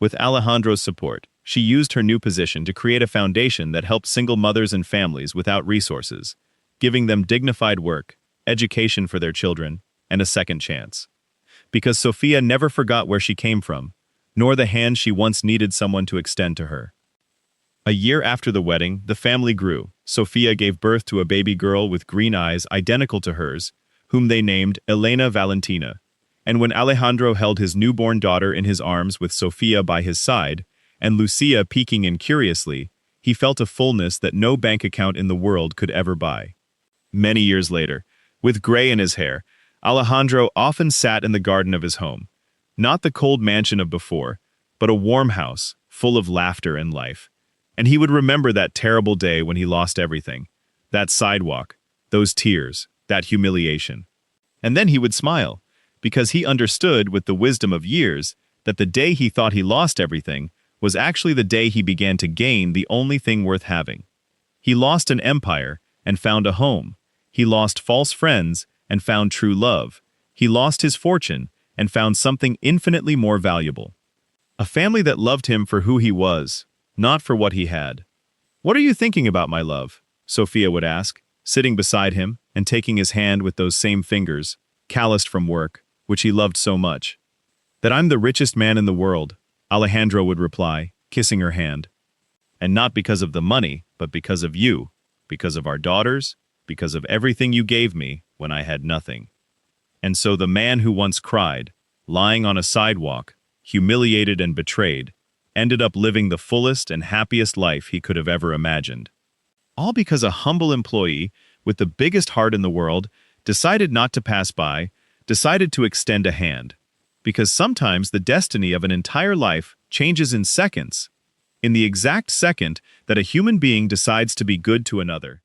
With Alejandro's support, she used her new position to create a foundation that helped single mothers and families without resources, giving them dignified work, education for their children, and a second chance. Because Sophia never forgot where she came from, nor the hand she once needed someone to extend to her. A year after the wedding, the family grew. Sophia gave birth to a baby girl with green eyes identical to hers, whom they named Elena Valentina. And when Alejandro held his newborn daughter in his arms with Sofia by his side, and Lucia peeking in curiously, he felt a fullness that no bank account in the world could ever buy. Many years later, with gray in his hair, Alejandro often sat in the garden of his home. Not the cold mansion of before, but a warm house, full of laughter and life. And he would remember that terrible day when he lost everything. That sidewalk, those tears, that humiliation. And then he would smile, because he understood with the wisdom of years that the day he thought he lost everything was actually the day he began to gain the only thing worth having. He lost an empire and found a home. He lost false friends and found true love. He lost his fortune and found something infinitely more valuable. A family that loved him for who he was, not for what he had. "What are you thinking about, my love?" Sophia would ask, sitting beside him and taking his hand with those same fingers, calloused from work, which he loved so much. "That I'm the richest man in the world," Alejandro would reply, kissing her hand. "And not because of the money, but because of you, because of our daughters, because of everything you gave me when I had nothing." And so the man who once cried, lying on a sidewalk, humiliated and betrayed, ended up living the fullest and happiest life he could have ever imagined. All because a humble employee with the biggest heart in the world decided not to pass by, decided to extend a hand. Because sometimes the destiny of an entire life changes in seconds, in the exact second that a human being decides to be good to another.